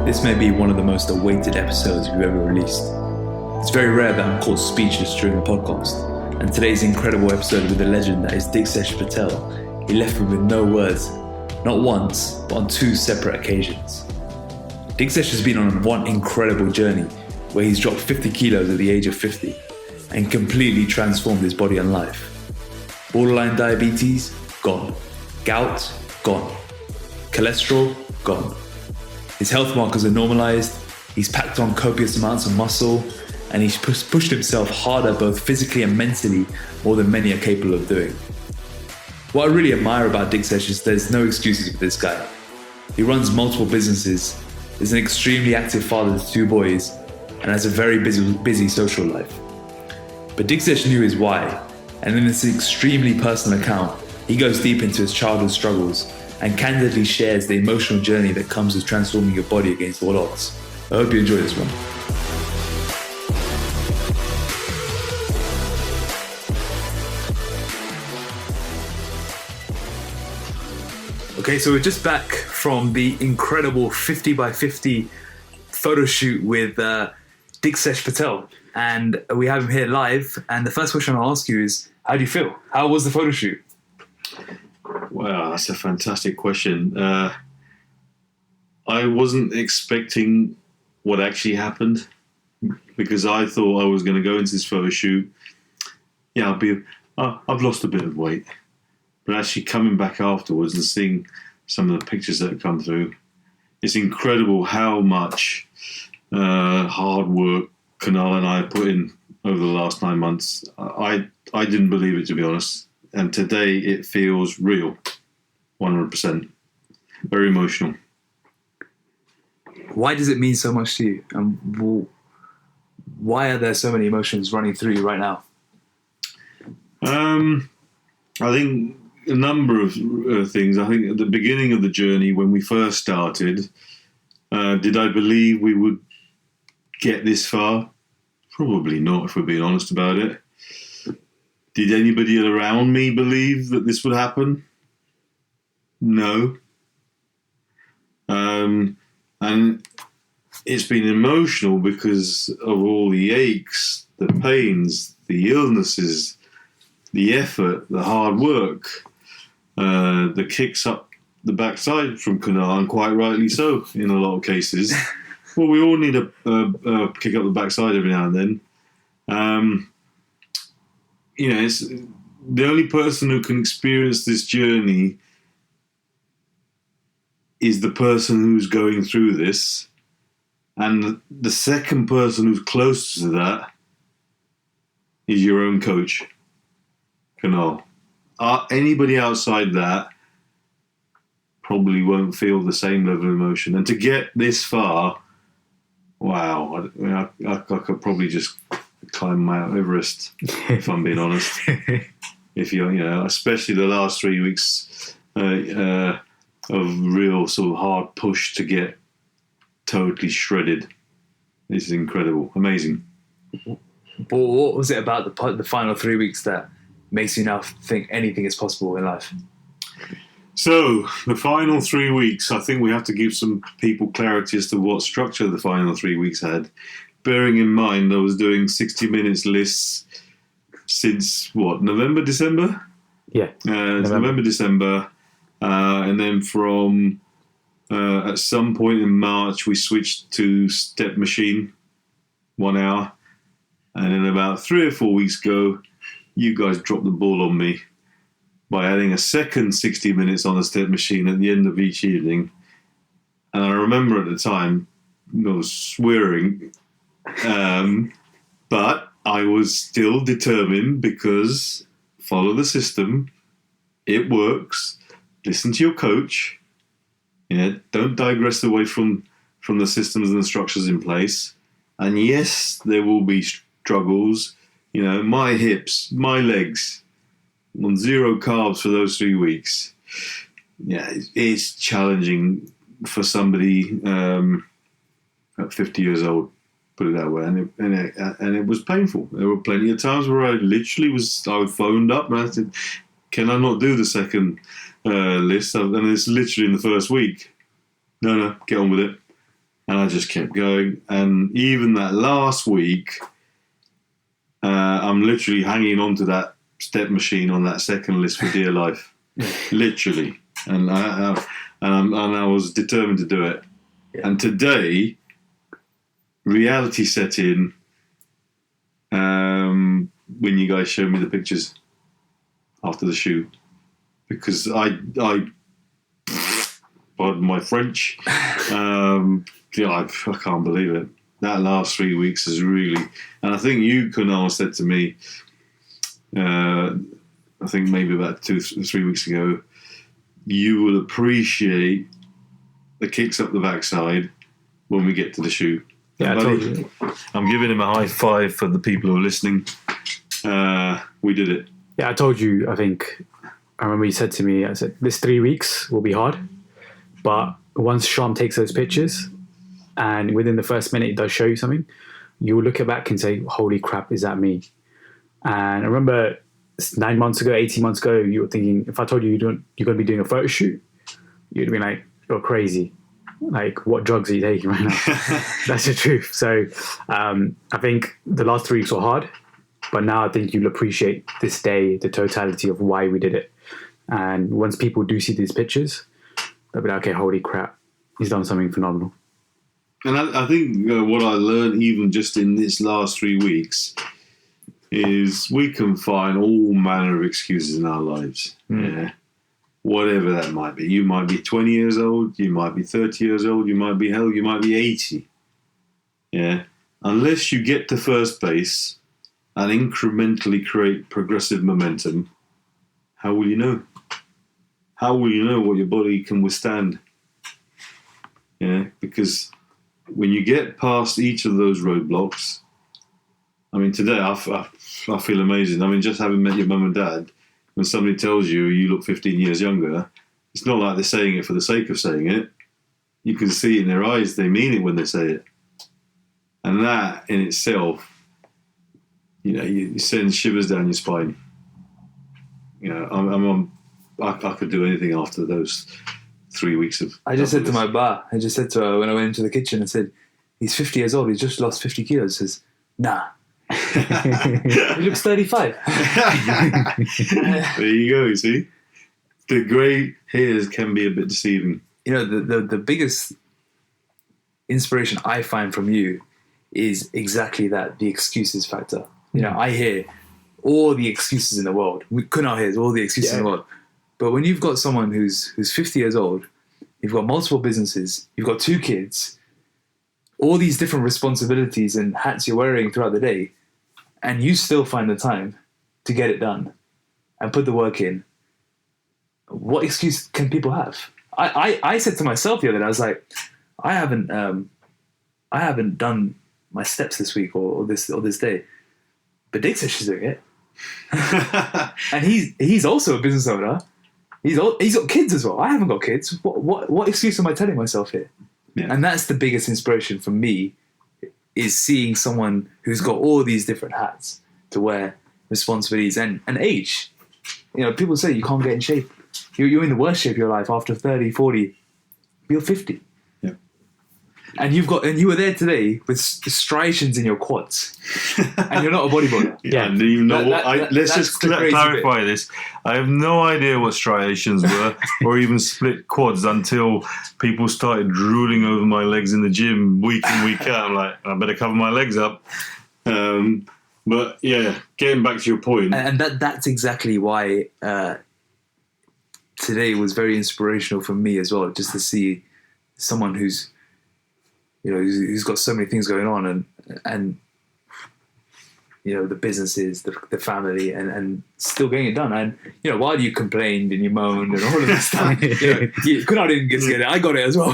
This may be one of the most awaited episodes we've ever released. It's very rare that I'm caught speechless during a podcast, and today's incredible episode with the legend that is Diksesh Patel, he left me with no words, not once, but on two separate occasions. Diksesh has been on one incredible journey where he's dropped 50 kilos at the age of 50 and completely transformed his body and life. Borderline diabetes, gone. Gout, gone. Cholesterol, gone. His health markers are normalised, he's packed on copious amounts of muscle, and he's pushed himself harder both physically and mentally more than many are capable of doing. What I really admire about Diksesh is there's no excuses with this guy. He runs multiple businesses, is an extremely active father to two boys, and has a very busy social life. But Diksesh knew his why, and in this extremely personal account, he goes deep into his childhood struggles and candidly shares the emotional journey that comes with transforming your body against all odds. I hope you enjoy this one. Okay, so we're just back from the incredible 50 by 50 photo shoot with Diksesh Patel, and we have him here live. And the first question I'll ask you is, how do you feel? How was the photo shoot? Wow, that's a fantastic question. I wasn't expecting what actually happened, because I thought I was going to go into this photo shoot. Yeah, I've lost a bit of weight, but actually coming back afterwards and seeing some of the pictures that have come through, it's incredible how much hard work Kunal and I have put in over the last 9 months. I didn't believe it, to be honest. And today it feels real, 100%. Very emotional. Why does it mean so much to you? And why are there so many emotions running through you right now? I think a number of things. I think at the beginning of the journey, when we first started, did I believe we would get this far? Probably not, if we're being honest about it. Did anybody around me believe that this would happen? No. And it's been emotional because of all the aches, the pains, the illnesses, the effort, the hard work, the kicks up the backside from Kunal, and quite rightly so in a lot of cases. Well, we all need a kick up the backside every now and then. It's the only person who can experience this journey is the person who's going through this. And the second person who's closest to that is your own coach, Kunal. Anybody outside that probably won't feel the same level of emotion. And to get this far, wow, I could probably just climb Mount Everest, if I'm being honest. If especially the last 3 weeks of real sort of hard push to get totally shredded. This is incredible, amazing. But what was it about the final 3 weeks that makes you now think anything is possible in life? So the final 3 weeks, I think we have to give some people clarity as to what structure the final 3 weeks had. Bearing in mind, I was doing 60 minutes lists since, November, December? Yeah. November, December. And then from at some point in March, we switched to step machine, 1 hour. And then about 3 or 4 weeks ago, you guys dropped the ball on me by adding a second 60 minutes on the step machine at the end of each evening. And I remember at the time, I was swearing, but I was still determined, because follow the system, it works, listen to your coach, don't digress away from the systems and the structures in place. And yes, there will be struggles, my hips, my legs, on 0 carbs for those 3 weeks. Yeah, it's challenging for somebody at 50 years old, put it that way, and it was painful. There were plenty of times where I phoned up and I said, "Can I not do the second list?" And it's literally in the first week. No, get on with it. And I just kept going. And even that last week, I'm literally hanging on to that step machine on that second list for dear life. Literally. And I was determined to do it. Yeah. And today, reality set in when you guys showed me the pictures after the shoot. Because I pardon my French, I can't believe it. That last 3 weeks is really... And I think you, Kunal, said to me, I think maybe about 2-3 weeks ago, you will appreciate the kicks up the backside when we get to the shoot. Yeah, I told you. I'm giving him a high five for the people who are listening. We did it. Yeah, I told you, I remember you said to me, I said, this 3 weeks will be hard, but once Sham takes those pictures and within the first minute it does show you something, you'll look it back and say, holy crap, is that me? And I remember 9 months ago, 18 months ago, you were thinking, if I told you you're going to be doing a photo shoot, you'd be like, you're crazy. Like, what drugs are you taking right now? That's the truth. So I think the last 3 weeks were hard, but now I think you'll appreciate this day, the totality of why we did it. And once people do see these pictures, they'll be like, okay, holy crap, he's done something phenomenal. And I think what I learned even just in this last 3 weeks is we can find all manner of excuses in our lives. Yeah. Whatever that might be. You might be 20 years old, you might be 30 years old, you might be 80. Yeah. Unless you get to first base and incrementally create progressive momentum, how will you know? How will you know what your body can withstand? Yeah, because when you get past each of those roadblocks, I mean, today I feel amazing. I mean, just having met your mum and dad, when somebody tells you you look 15 years younger, it's not like they're saying it for the sake of saying it. You can see in their eyes they mean it when they say it. And that in itself, you send shivers down your spine. I could do anything after those 3 weeks of... I just said to her when I went into the kitchen, I said, he's 50 years old, he's just lost 50 kilos. She says, nah. He looks 35. There you go, you see? The grey hairs can be a bit deceiving. The biggest inspiration I find from you is exactly that, the excuses factor. I hear all the excuses in the world. We couldn't hear all the excuses in the world. But when you've got someone who's 50 years old, you've got multiple businesses, you've got 2 kids, all these different responsibilities and hats you're wearing throughout the day, and you still find the time to get it done and put the work in, what excuse can people have? I said to myself the other day, I was like, I haven't done my steps this week or this day, but Diksesh is doing it. And he's also a business owner. He's got kids as well. I haven't got kids. What excuse am I telling myself here? Yeah. And that's the biggest inspiration for me, is seeing someone who's got all these different hats to wear, responsibilities and age. People say you can't get in shape. You're in the worst shape of your life after 30, 40. You're 50. Yeah. And you were there today with striations in your quads, and you're not a bodybuilder. Yeah. Let's just clarify this. I have no idea what striations were, or even split quads, until people started drooling over my legs in the gym week in, week out. I'm like, I better cover my legs up. But yeah, getting back to your point, and that's exactly why today was very inspirational for me as well, just to see someone who's got so many things going on, and the businesses, the family, and still getting it done. And while you complained and you moaned and all of that stuff, Kunal didn't get it. I got it as well.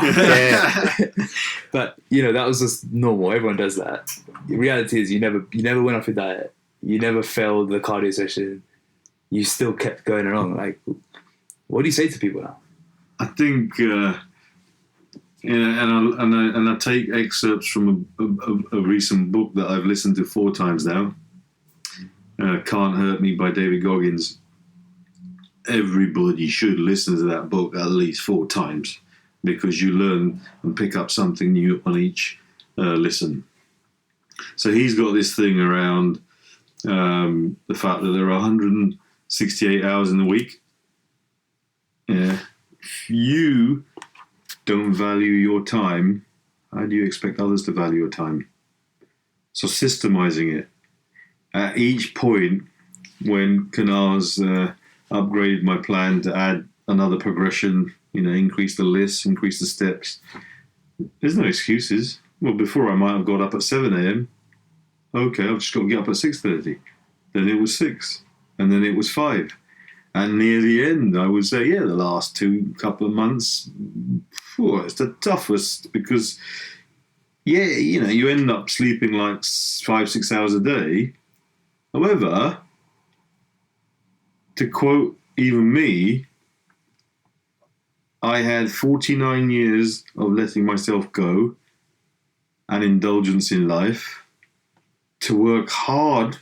But that was just normal. Everyone does that. The reality is, you never went off your diet. You never failed the cardio session. You still kept going along. Like, what do you say to people now? I think. And I take excerpts from a recent book that I've listened to 4 times now. Can't Hurt Me by David Goggins. Everybody should listen to that book at least 4 times. because you learn and pick up something new on each listen. So he's got this thing around the fact that there are 168 hours in the week. Yeah. If you don't value your time, how do you expect others to value your time? So systemizing it. At each point, when Kanar's upgraded my plan to add another progression, increase the list, increase the steps, there's no excuses. Well, before I might have got up at 7 a.m. Okay, I've just got to get up at 6:30. Then it was 6. And then it was 5. And near the end, I would say, the last couple of months, it's the toughest because, you end up sleeping like 5-6 hours a day. However, to quote even me, I had 49 years of letting myself go and indulgence in life to work hard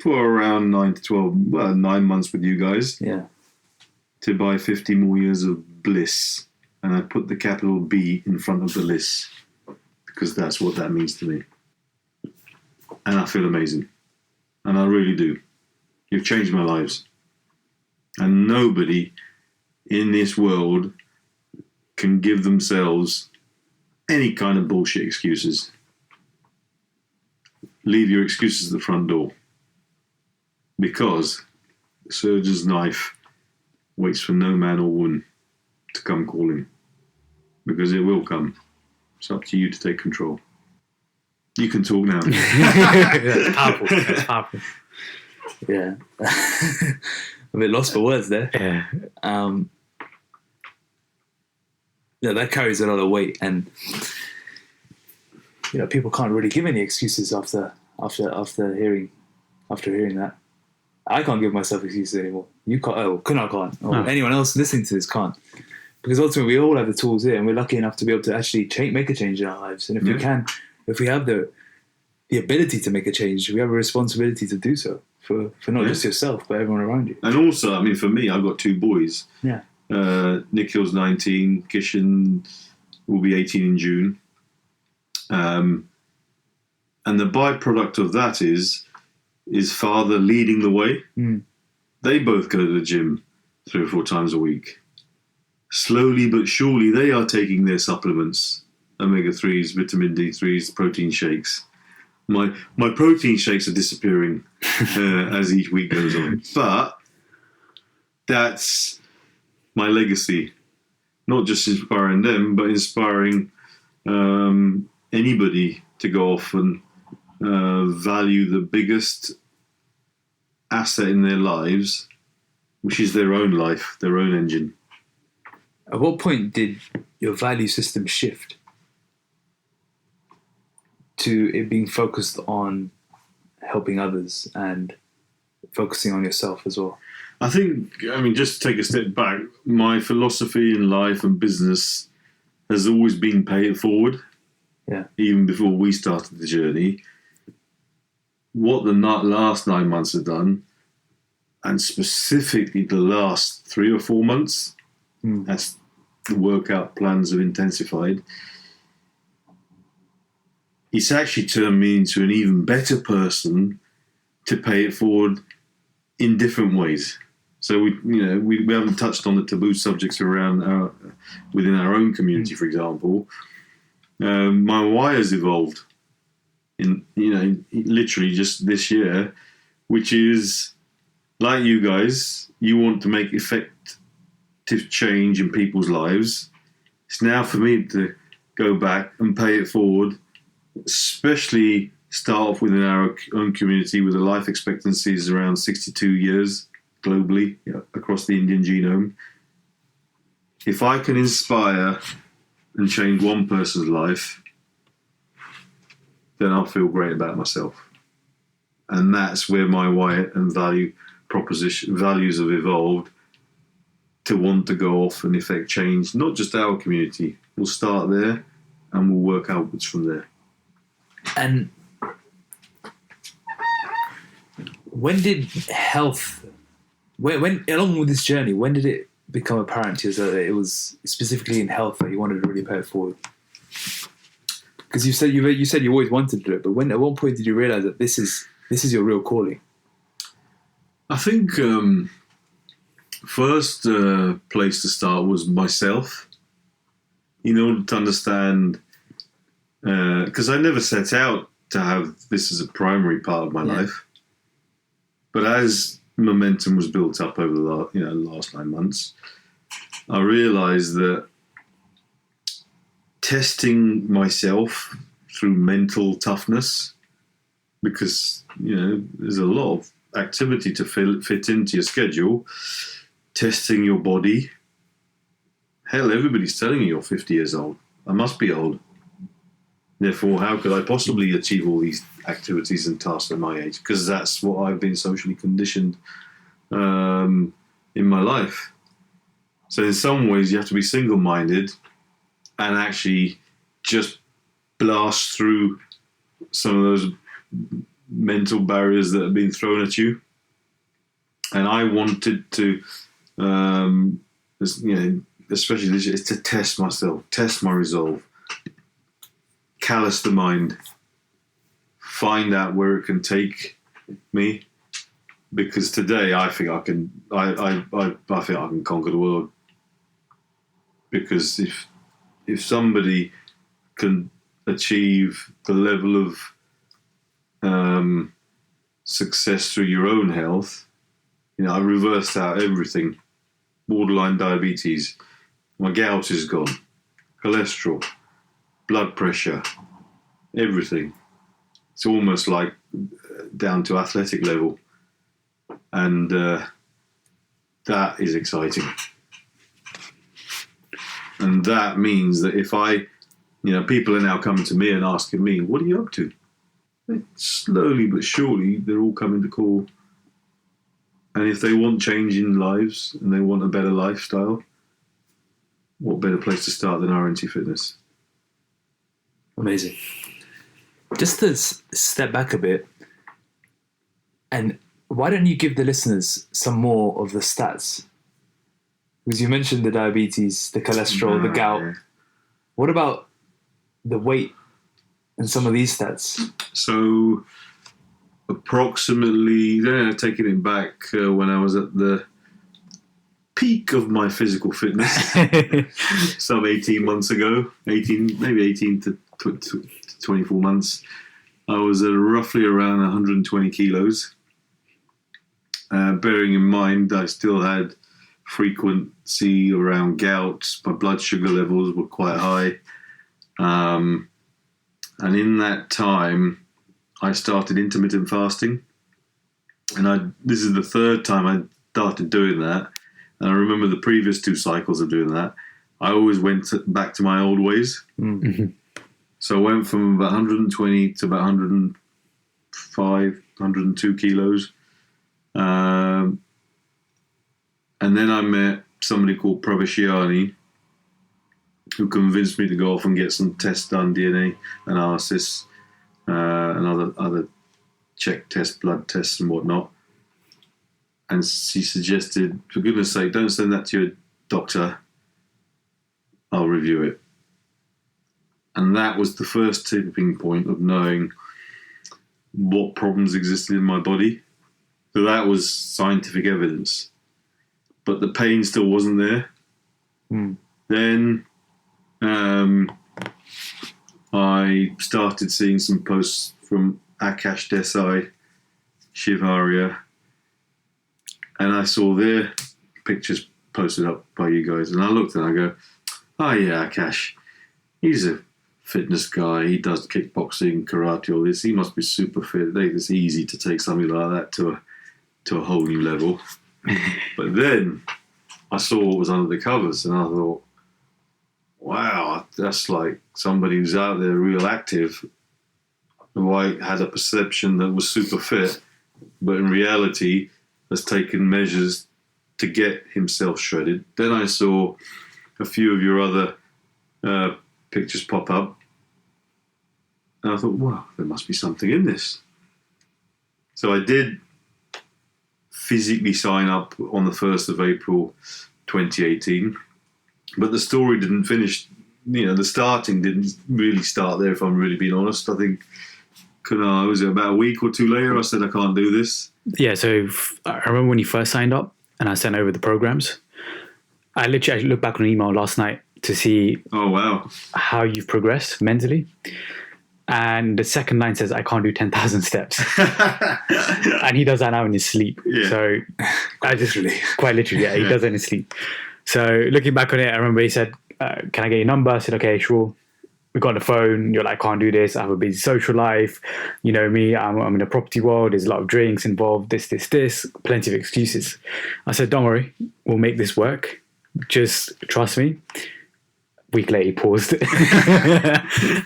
for around 9 to 12, 9 months with you guys. Yeah. To buy 50 more years of bliss. And I put the capital B in front of the list because that's what that means to me. And I feel amazing. And I really do. You've changed my lives. And nobody in this world can give themselves any kind of bullshit excuses. Leave your excuses at the front door. Because the surgeon's knife waits for no man or woman to come calling. Because it will come. It's up to you to take control. You can talk now. That's powerful. That's powerful. Yeah. A bit lost for words there. Yeah. That carries a lot of weight, and people can't really give any excuses after hearing that. I can't give myself excuses anymore. You can't. Oh, Kunal can't. Or anyone else listening to this can't. Because ultimately, we all have the tools here, and we're lucky enough to be able to actually make a change in our lives. And if we have the ability to make a change, we have a responsibility to do so for not just yourself, but everyone around you. And also, for me, I've got 2 boys. Yeah. Nikhil's 19, Kishan will be 18 in June. And the byproduct of that is father leading the way. Mm. They both go to the gym 3 or 4 times a week. Slowly but surely, they are taking their supplements, omega-3s, vitamin D3s, protein shakes. My protein shakes are disappearing as each week goes on. But that's my legacy. Not just inspiring them, but inspiring anybody to go off and value the biggest asset in their lives, which is their own life, their own engine. At what point did your value system shift to it being focused on helping others and focusing on yourself as well? I think, just to take a step back, my philosophy in life and business has always been pay it forward. Yeah. Even before we started the journey. What the last 9 months have done, and specifically the last 3 or 4 months, as the workout plans have intensified, it's actually turned me into an even better person to pay it forward in different ways. So we haven't touched on the taboo subjects around within our own community, for example. My why has evolved in literally just this year, which is like you guys, you want to make effective change in people's lives. It's now for me to go back and pay it forward, especially start off within our own community with the life expectancies around 62 years globally across the Indian genome. If I can inspire and change one person's life, then I'll feel great about myself. And that's where my why and values have evolved to want to go off and effect change, not just our community. We'll start there and we'll work outwards from there. And when did health, when along with this journey, when did it become apparent to you that it was specifically in health that you wanted to really pay it forward? Because you said you always wanted to do it, but at what point did you realize that this is your real calling? I think first place to start was myself, in order to understand, because I never set out to have this as a primary part of my life, but as momentum was built up over the last 9 months, I realized that testing myself through mental toughness, because there's a lot of activity to fit into your schedule, testing your body. Hell, everybody's telling you you're 50 years old. I must be old. Therefore, how could I possibly achieve all these activities and tasks at my age? Because that's what I've been socially conditioned in my life. So in some ways, you have to be single-minded and actually just blast through some of those mental barriers that have been thrown at you. And I wanted to, especially this year, is to test myself, test my resolve, callous the mind, find out where it can take me. Because today I think I can, I think I can conquer the world. Because if somebody can achieve the level of success through your own health, I reversed out everything. Borderline diabetes, my gout is gone, cholesterol, blood pressure, everything. It's almost like down to athletic level. And that is exciting. And that means that if people are now coming to me and asking me, what are you up to? Slowly but surely, they're all coming to call. And if they want change in lives and they want a better lifestyle, what better place to start than RNT Fitness? Amazing. Just to step back a bit, and why don't you give the listeners some more of the stats? Because you mentioned the diabetes, the cholesterol, the gout. Yeah. What about the weight and some of these stats? So approximately, taking it back when I was at the peak of my physical fitness, some 18 months ago, maybe 18 to 24 months, I was roughly around 120 kilos. Bearing in mind I still had frequency around gout, my blood sugar levels were quite high. And in that time, I started intermittent fasting. And this is the third time I started doing that. And I remember the previous 2 cycles of doing that. I always went back to my old ways. Mm-hmm. So I went from about 120 to about 105, 102 kilos. And then I met somebody called Pravashiani, who convinced me to go off and get some tests done, DNA analysis, and other check tests, blood tests and whatnot. And she suggested, for goodness sake, don't send that to your doctor. I'll review it. And that was the first tipping point of knowing what problems existed in my body. So that was scientific evidence. But the pain still wasn't there. Mm. Then I started seeing some posts from Akash Desai, Shiv Arya, and I saw their pictures posted up by you guys. And I looked and I go, oh yeah, Akash, he's a fitness guy. He does kickboxing, karate, all this. He must be super fit. It's easy to take something like that to a whole new level. But then I saw what was under the covers and I thought, wow, that's like somebody who's out there real active, who I had a perception that was super fit, but in reality has taken measures to get himself shredded. Then I saw a few of your other pictures pop up and I thought, wow, there must be something in this. So I did physically sign up on the 1st of April 2018. But the story didn't finish, the starting didn't really start there, if I'm really being honest. I think, was it about a week or two later, I said, I can't do this. Yeah, so I remember when you first signed up and I sent over the programs. I literally looked back on an email last night to see how you've progressed mentally. And the second line says, I can't do 10,000 steps. And he does that now in his sleep. Yeah. So quite literally, he does it in his sleep. So looking back on it, I remember he said, can I get your number? I said, okay, sure. We got on the phone. You're like, can't do this. I have a busy social life. You know me, I'm in the property world. There's a lot of drinks involved, this, plenty of excuses. I said, don't worry, we'll make this work. Just trust me. Week later, he paused. 3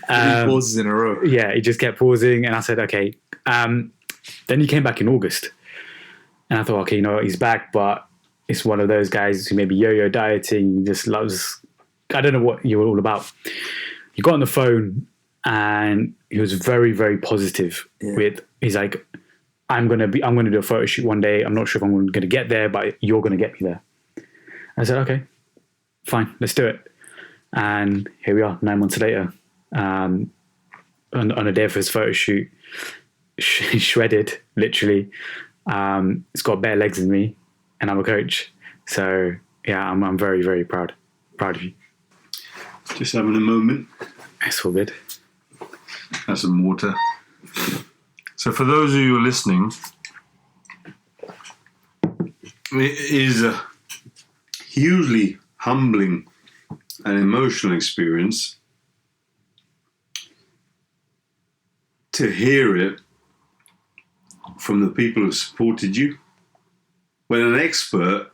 pauses in a row. Yeah, he just kept pausing. And I said, okay. Then he came back in August. And I thought, okay, he's back, but it's one of those guys who maybe yo-yo dieting, he just loves, I don't know what you're all about. He got on the phone and he was very, very positive he's like, I'm going to do a photo shoot one day. I'm not sure if I'm going to get there, but you're going to get me there. I said, okay, fine, let's do it. And here we are, 9 months later, on a day of his photo shoot, shredded, literally. He's got better legs than me, and I'm a coach. So yeah, I'm very, very proud of you. Just having a moment. It's all good. Have some water. So for those of you who are listening, it is a hugely humbling and emotional experience to hear it from the people who supported you. When an expert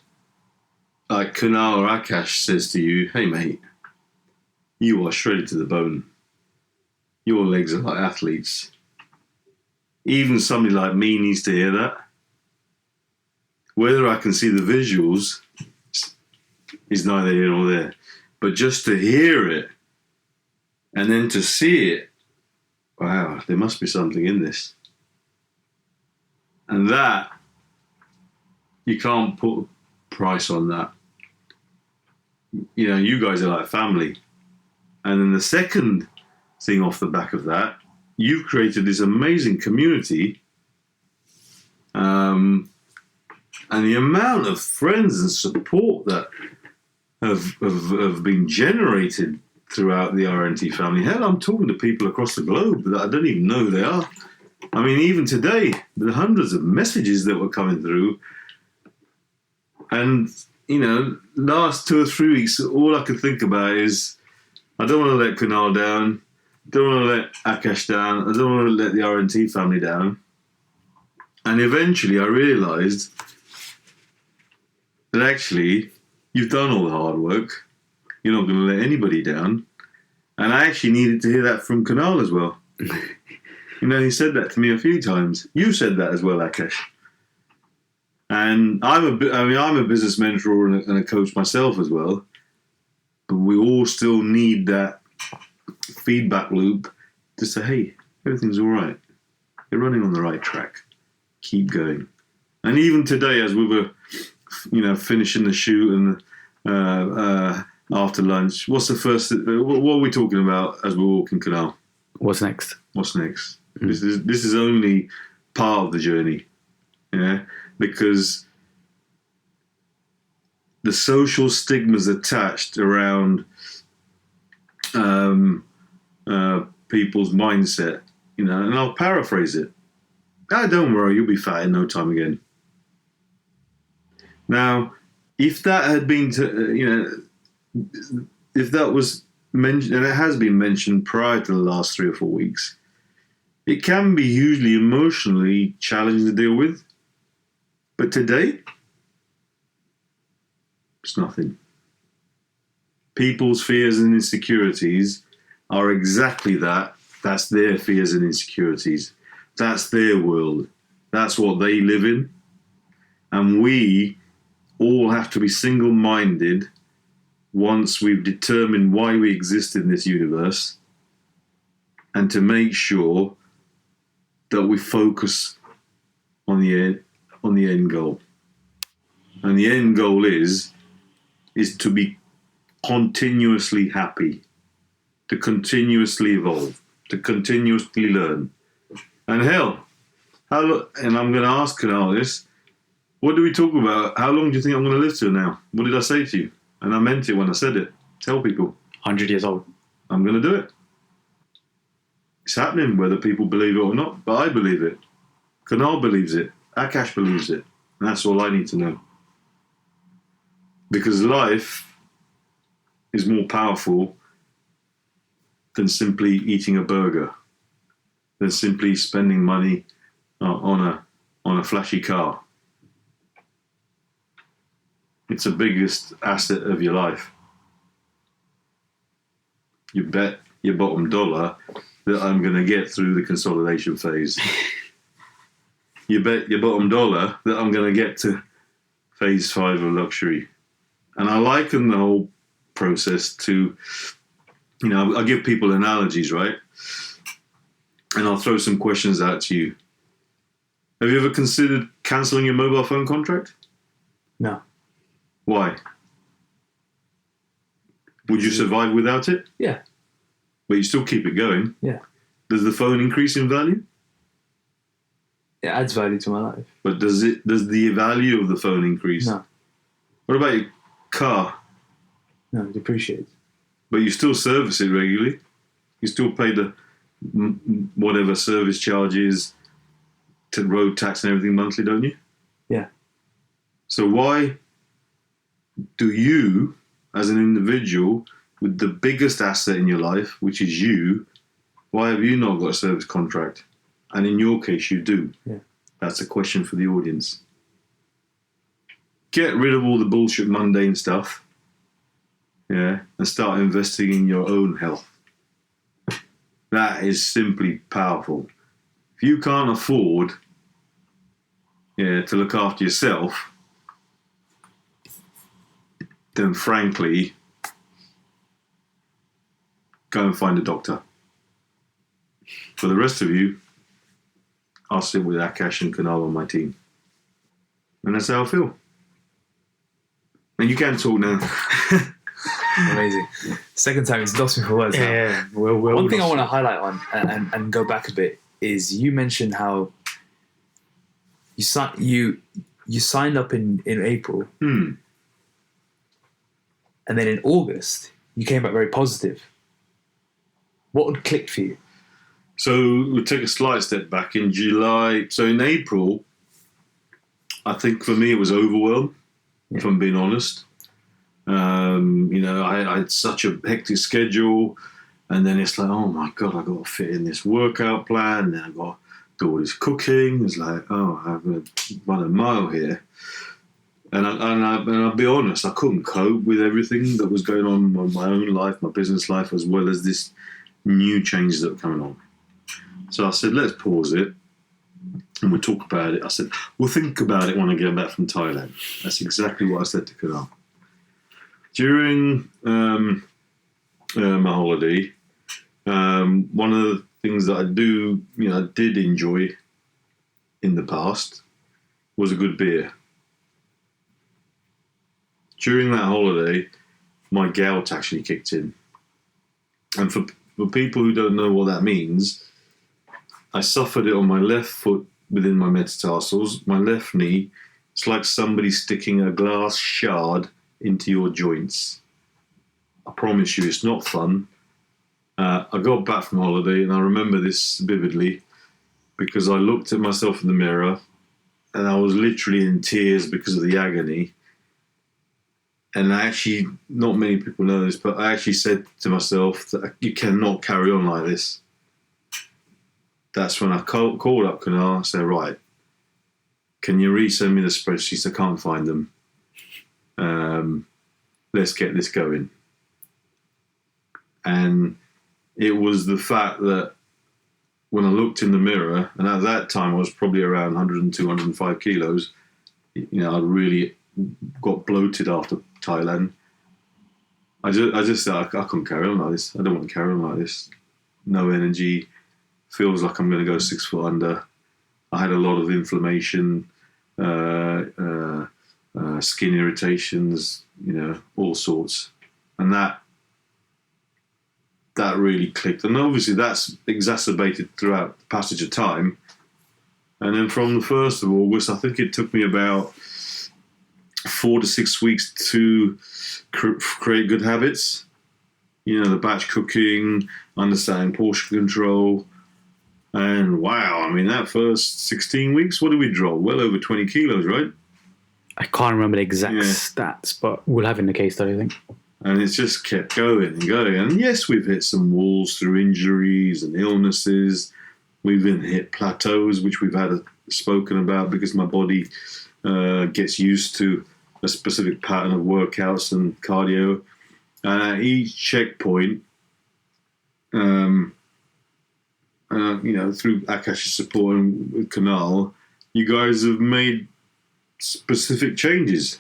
like Kunal or Akash says to you, hey mate, you are shredded to the bone. Your legs are like athletes. Even somebody like me needs to hear that. Whether I can see the visuals is neither here nor there. But just to hear it and then to see it, wow, there must be something in this. And that, you can't put a price on that. You guys are like family. And then the second thing off the back of that, you've created this amazing community. And the amount of friends and support that have been generated throughout the RNT family. Hell, I'm talking to people across the globe that I don't even know who they are. I mean, even today, the hundreds of messages that were coming through. And, last 2 or 3 weeks, all I could think about is, I don't want to let Kunal down. I don't want to let Akash down. I don't want to let the RNT family down. And eventually I realised that actually, you've done all the hard work. You're not going to let anybody down. And I actually needed to hear that from Kunal as well. He said that to me a few times. You said that as well, Akash. And I'm a business mentor and a coach myself as well. But we all still need that feedback loop to say, hey, everything's all right. You're running on the right track. Keep going. And even today, as we were finishing the shoot and after lunch, what's the first? What are we talking about as we're walking Canal? What's next? Mm-hmm. This is only part of the journey, because the social stigmas attached around people's mindset, and I'll paraphrase it. Don't worry, you'll be fat in no time again. Now, if that had been, if that was mentioned, and it has been mentioned prior to the last 3 or 4 weeks, it can be hugely emotionally challenging to deal with. But today, it's nothing. People's fears and insecurities are exactly that. That's their fears and insecurities. That's their world. That's what they live in. And we all have to be single-minded once we've determined why we exist in this universe, and to make sure that we focus on the end goal. And the end goal is is to be continuously happy, to continuously evolve, to continuously learn. And hell, and I'm going to ask Kunal this, what do we talk about? How long do you think I'm going to live to now? What did I say to you? And I meant it when I said it. Tell people. 100 years old. I'm going to do it. It's happening, whether people believe it or not, but I believe it. Kunal believes it. Akash believes it. And that's all I need to know. Because life is more powerful than simply eating a burger, than simply spending money on a flashy car. It's the biggest asset of your life. You bet your bottom dollar that I'm going to get through the consolidation phase. You bet your bottom dollar that I'm going to get to phase 5 of luxury. And I liken the whole process to, I give people analogies, right? And I'll throw some questions out to you. Have you ever considered cancelling your mobile phone contract? No. Why? Would you survive without it? Yeah. But you still keep it going? Yeah. Does the phone increase in value? It adds value to my life. But does the value of the phone increase? No. What about your car? No, it depreciates. But you still service it regularly. You still pay the whatever service charges, to road tax and everything monthly, don't you? Yeah. So why do you, as an individual, with the biggest asset in your life, which is you, why have you not got a service contract? And in your case, you do. Yeah. That's a question for the audience. Get rid of all the bullshit, mundane stuff, and start investing in your own health. That is simply powerful. If you can't afford, to look after yourself, then frankly, go and find a doctor. For the rest of you, I'll sit with Akash and Kunal on my team. And that's how I feel. And you can talk now. Amazing. Second time he's lost me for words now. Yeah. One thing I want to highlight on and go back a bit is you mentioned how you signed up in April, and then in August you came back very positive. What had clicked for you? So we'll take a slight step back. In July, so in April, I think for me it was overwhelmed, if I'm being honest. I had such a hectic schedule, and then it's like, oh my God, I got to fit in this workout plan, and then I got to do all this cooking. It's like, oh, I've got to run a mile here. And I'll be honest, I couldn't cope with everything that was going on in my own life, my business life, as well as this new changes that were coming on. So I said, let's pause it and we'll talk about it. I said, we'll think about it when I get back from Thailand. That's exactly what I said to Kunal. During my holiday, one of the things that I did enjoy in the past was a good beer. During that holiday, my gout actually kicked in. And for people who don't know what that means, I suffered it on my left foot within my metatarsals, my left knee. It's like somebody sticking a glass shard into your joints. I promise you, it's not fun. I got back from holiday and I remember this vividly because I looked at myself in the mirror and I was literally in tears because of the agony. And I actually, not many people know this, but I actually said to myself that you cannot carry on like this. That's when I called up Kunal and said, right, can you resend me the spreadsheets? I can't find them. Let's get this going. And it was the fact that when I looked in the mirror, and at that time I was probably around 102, 105 kilos, I really got bloated after Thailand. I just said, I couldn't carry on like this. I don't want to carry on like this. No energy. Feels like I'm going to go 6 foot under. I had a lot of inflammation. skin irritations, all sorts. And that really clicked. And obviously that's exacerbated throughout the passage of time. And then from the 1st of August, I think it took me about 4 to 6 weeks to create good habits. The batch cooking, understanding portion control. And wow, that first 16 weeks, what did we drop? Well over 20 kilos, right? I can't remember the exact stats, but we'll have it in the case study, I think. And it's just kept going and going. And yes, we've hit some walls through injuries and illnesses. We've even hit plateaus, which we've had spoken about because my body gets used to a specific pattern of workouts and cardio. And at each checkpoint, through Akash's support and with Canal, you guys have made specific changes.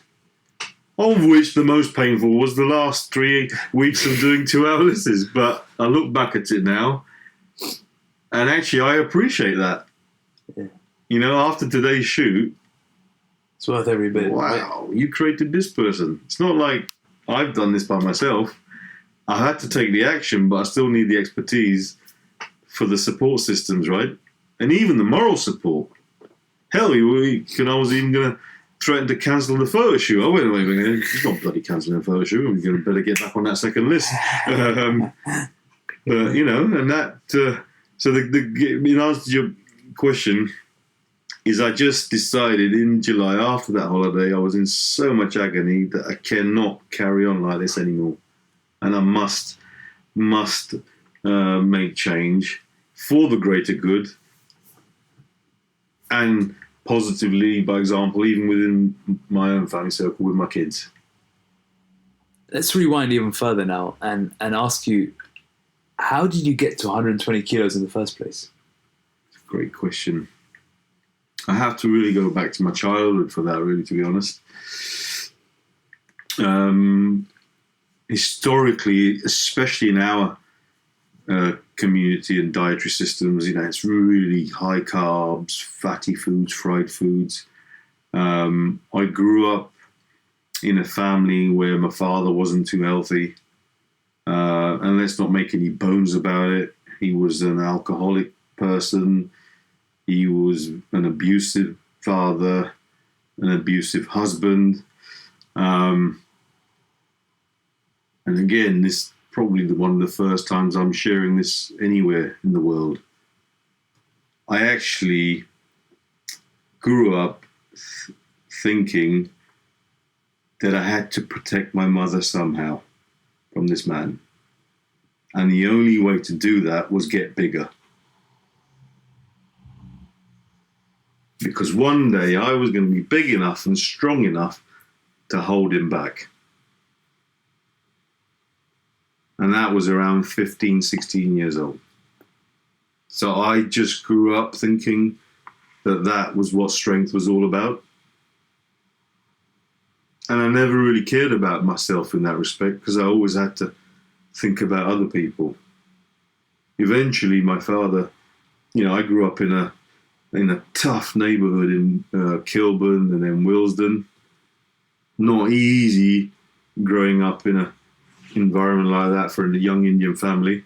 Of which the most painful was the last 3 weeks of doing 2-hour lists. But I look back at it now, and actually I appreciate that. Yeah. After today's shoot, it's worth every bit. Wow, you created this person. It's not like I've done this by myself. I had to take the action, but I still need the expertise for the support systems, right? And even the moral support. Hell, I was even going to threaten to cancel the photo shoot. Oh, wait, he's not bloody cancelling a photo shoot. We're going to better get back on that second list. And that... so in answer to your question, is I just decided in July, after that holiday, I was in so much agony that I cannot carry on like this anymore. And I must make change for the greater good and positively, by example, even within my own family circle with my kids. Let's rewind even further now and ask you, how did you get to 120 kilos in the first place? Great question. I have to really go back to my childhood for that, really, to be honest. Historically, especially in our community and dietary systems, it's really high carbs, fatty foods, fried foods. I grew up in a family where my father wasn't too healthy. And let's not make any bones about it. He was an alcoholic person. He was an abusive father, an abusive husband. And again, this is probably one of the first times I'm sharing this anywhere in the world. I actually grew up thinking that I had to protect my mother somehow from this man. And the only way to do that was get bigger. Because one day I was going to be big enough and strong enough to hold him back. And that was around 15, 16 years old. So I just grew up thinking that was what strength was all about. And I never really cared about myself in that respect because I always had to think about other people. Eventually, my father, I grew up in a tough neighborhood in Kilburn and then Willesden. Not easy growing up in an environment like that for a young Indian family.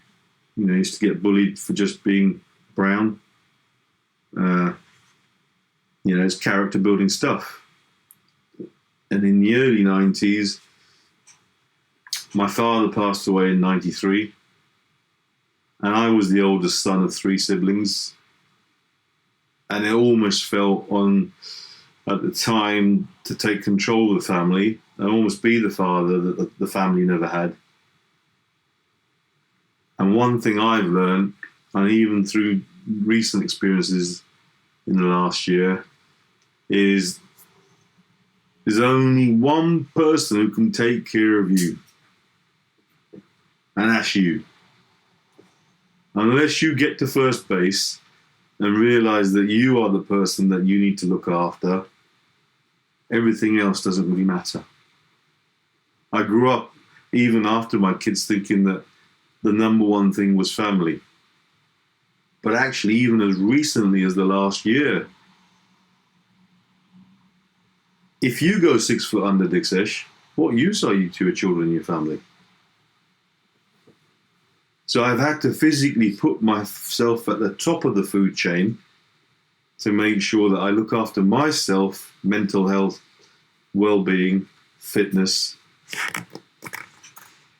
I used to get bullied for just being brown. It's character building stuff. And in the early 90s, my father passed away in 93. And I was the oldest son of 3 siblings. And it almost felt on, at the time, to take control of the family and almost be the father that the family never had. And one thing I've learned, and even through recent experiences in the last year, is there's only one person who can take care of you. And that's you. Unless you get to first base and realize that you are the person that you need to look after, everything else doesn't really matter. I grew up, even after my kids, thinking that the number one thing was family. But actually, even as recently as the last year, if you go 6 foot under, Diksesh, what use are you to your children and your family? So I've had to physically put myself at the top of the food chain to make sure that I look after myself, mental health, well-being, fitness,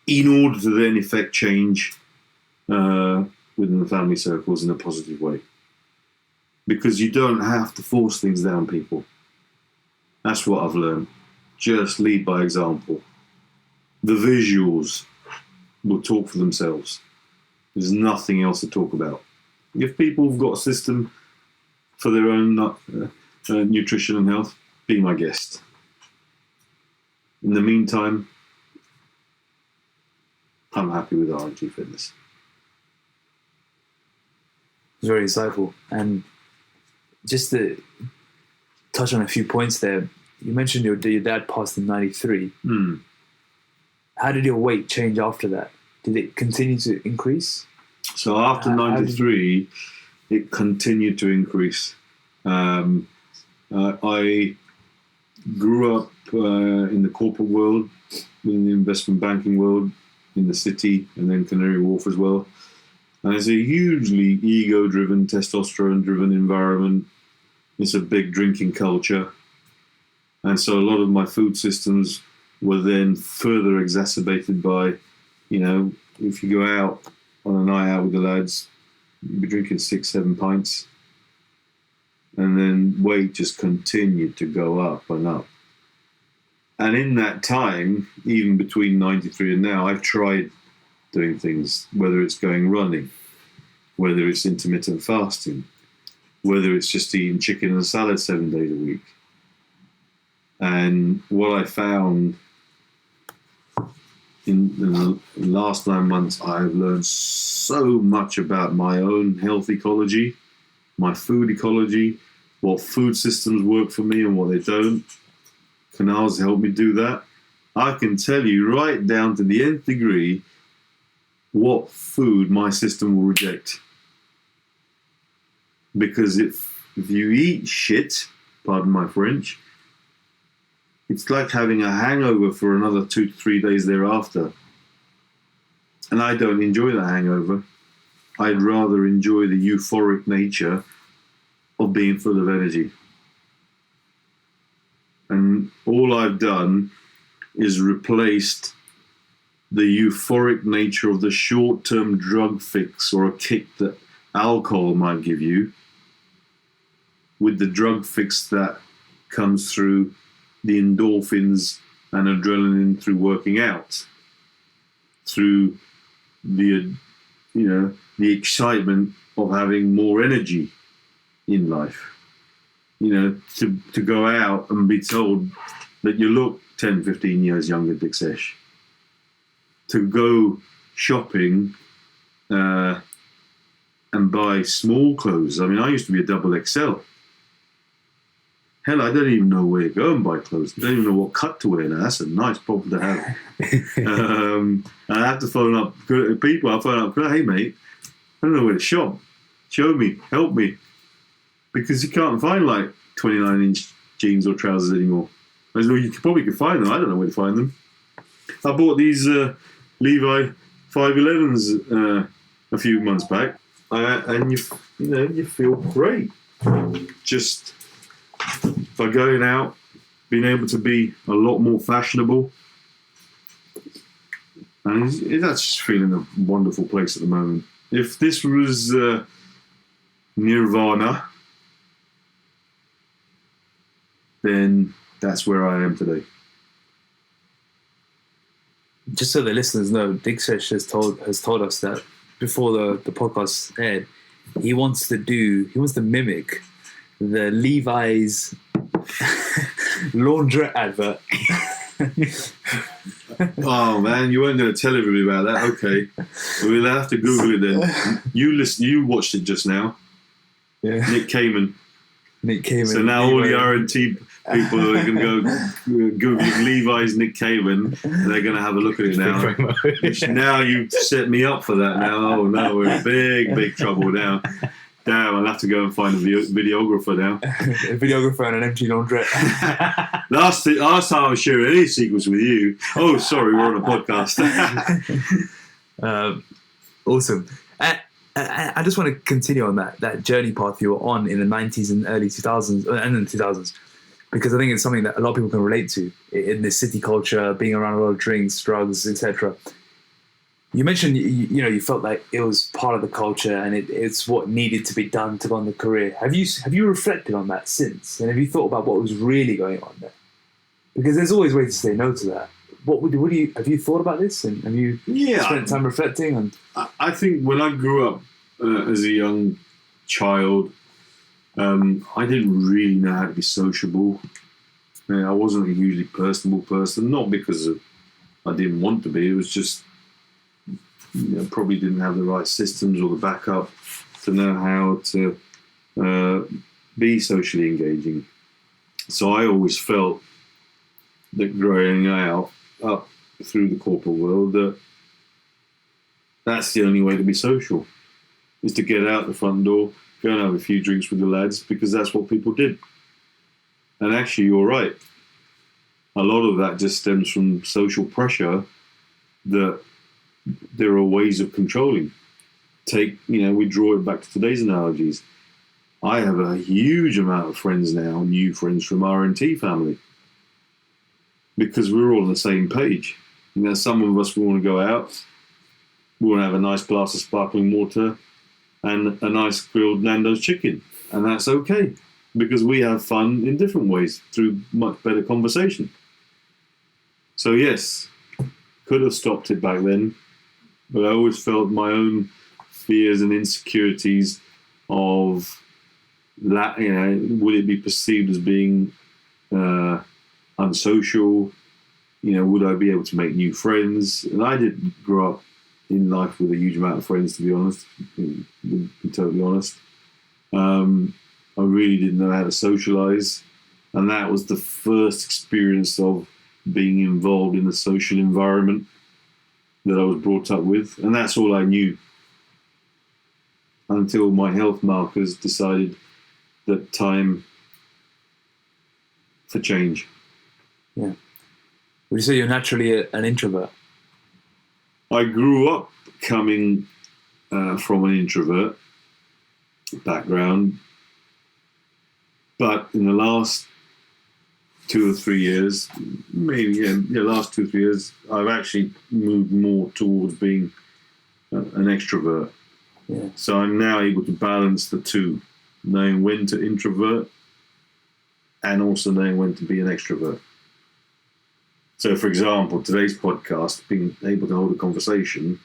in order to then effect change within the family circles in a positive way. Because you don't have to force things down people. That's what I've learned. Just lead by example. The visuals will talk for themselves. There's nothing else to talk about. If people have got a system for their own nutrition and health, be my guest. In the meantime, I'm happy with RNG Fitness. It's very insightful. And just to touch on a few points there, you mentioned your dad passed in 93. How did your weight change after that? Did it continue to increase? So after 93, it continued to increase. I grew up in the corporate world, in the investment banking world, in the city, and then Canary Wharf as well. And it's a hugely ego-driven, testosterone-driven environment. It's a big drinking culture. And so a lot of my food systems were then further exacerbated by, if you go out on a night out with the lads, you'd be drinking 6-7 pints. And then weight just continued to go up and up. And in that time, even between 93 and now, I've tried doing things, whether it's going running, whether it's intermittent fasting, whether it's just eating chicken and salad 7 days a week. And what I found in the last 9 months, I've learned so much about my own health ecology, my food ecology, what food systems work for me and what they don't. Canals help me do that. I can tell you right down to the nth degree what food my system will reject. Because if you eat shit, pardon my French, it's like having a hangover for another 2 to 3 days thereafter. And I don't enjoy that hangover. I'd rather enjoy the euphoric nature of being full of energy. And all I've done is replaced the euphoric nature of the short-term drug fix or a kick that alcohol might give you with the drug fix that comes through the endorphins and adrenaline through working out, through the excitement of having more energy in life. To go out and be told that you look 10, 15 years younger, Diksesh. To go shopping and buy small clothes. I mean, I used to be a double XL. Hell, I don't even know where to go and buy clothes. I don't even know what cut to wear now. That's a nice problem to have. I have to phone up people. I phone up, hey mate, I don't know where to shop. Show me, help me. Because you can't find like 29-inch jeans or trousers anymore. You probably could find them. I don't know where to find them. I bought these Levi 511s a few months back, and you feel great. Just by going out, being able to be a lot more fashionable, and that's just feeling a wonderful place at the moment. If this was Nirvana, then that's where I am today. Just so the listeners know, Diksesh has told us that before the podcast aired, he wants to mimic the Levi's laundrette advert. Oh man, you weren't going to tell everybody about that. Okay, we'll have to Google it then. You watched it just now. Yeah. Nick Cayman. So now all the R&T people are going to go Google Levi's Nick Cayman, and they're going to have a look at it now. Now you've set me up for that now. Oh no, we're in big trouble now. Damn, I'll have to go and find a videographer now. A videographer and an empty laundrette. Last time I was sharing any secrets with you. Oh, sorry, we're on a podcast. Awesome. I just want to continue on that journey path you were on in the 90s and early 2000s, and in the 2000s, because I think it's something that a lot of people can relate to in this city culture, being around a lot of drinks, drugs, etc. You mentioned, you felt like it was part of the culture and it's what needed to be done to go on the career. Have you reflected on that since? And have you thought about what was really going on there? Because there's always ways to say no to that. Have you thought about this? And have you spent time reflecting on? I think when I grew up as a young child, I didn't really know how to be sociable. I wasn't a hugely personable person, not because I didn't want to be. It was just probably didn't have the right systems or the backup to know how to be socially engaging. So I always felt that growing up through the corporate world, that's the only way to be social, is to get out the front door, go and have a few drinks with the lads, because that's what people did. And actually, you're right. A lot of that just stems from social pressure that there are ways of controlling. We draw it back to today's analogies. I have a huge amount of friends now, new friends from R&T family, because we're all on the same page. Some of us want to go out, we want to have a nice glass of sparkling water and a nice grilled Nando's chicken, and that's okay, because we have fun in different ways through much better conversation. So yes, could have stopped it back then, but I always felt my own fears and insecurities of that. Would it be perceived as being unsocial? Would I be able to make new friends? And I didn't grow up in life with a huge amount of friends, to be honest. To be totally honest, I really didn't know how to socialize, and that was the first experience of being involved in the social environment that I was brought up with, and that's all I knew until my health markers decided that time for change. Yeah. Would you say you're naturally an introvert? I grew up coming from an introvert background, but in the last 2 or 3 years, last 2 or 3 years, I've actually moved more towards being an extrovert. Yeah. So I'm now able to balance the two, knowing when to introvert and also knowing when to be an extrovert. So, for example, today's podcast, being able to hold a conversation,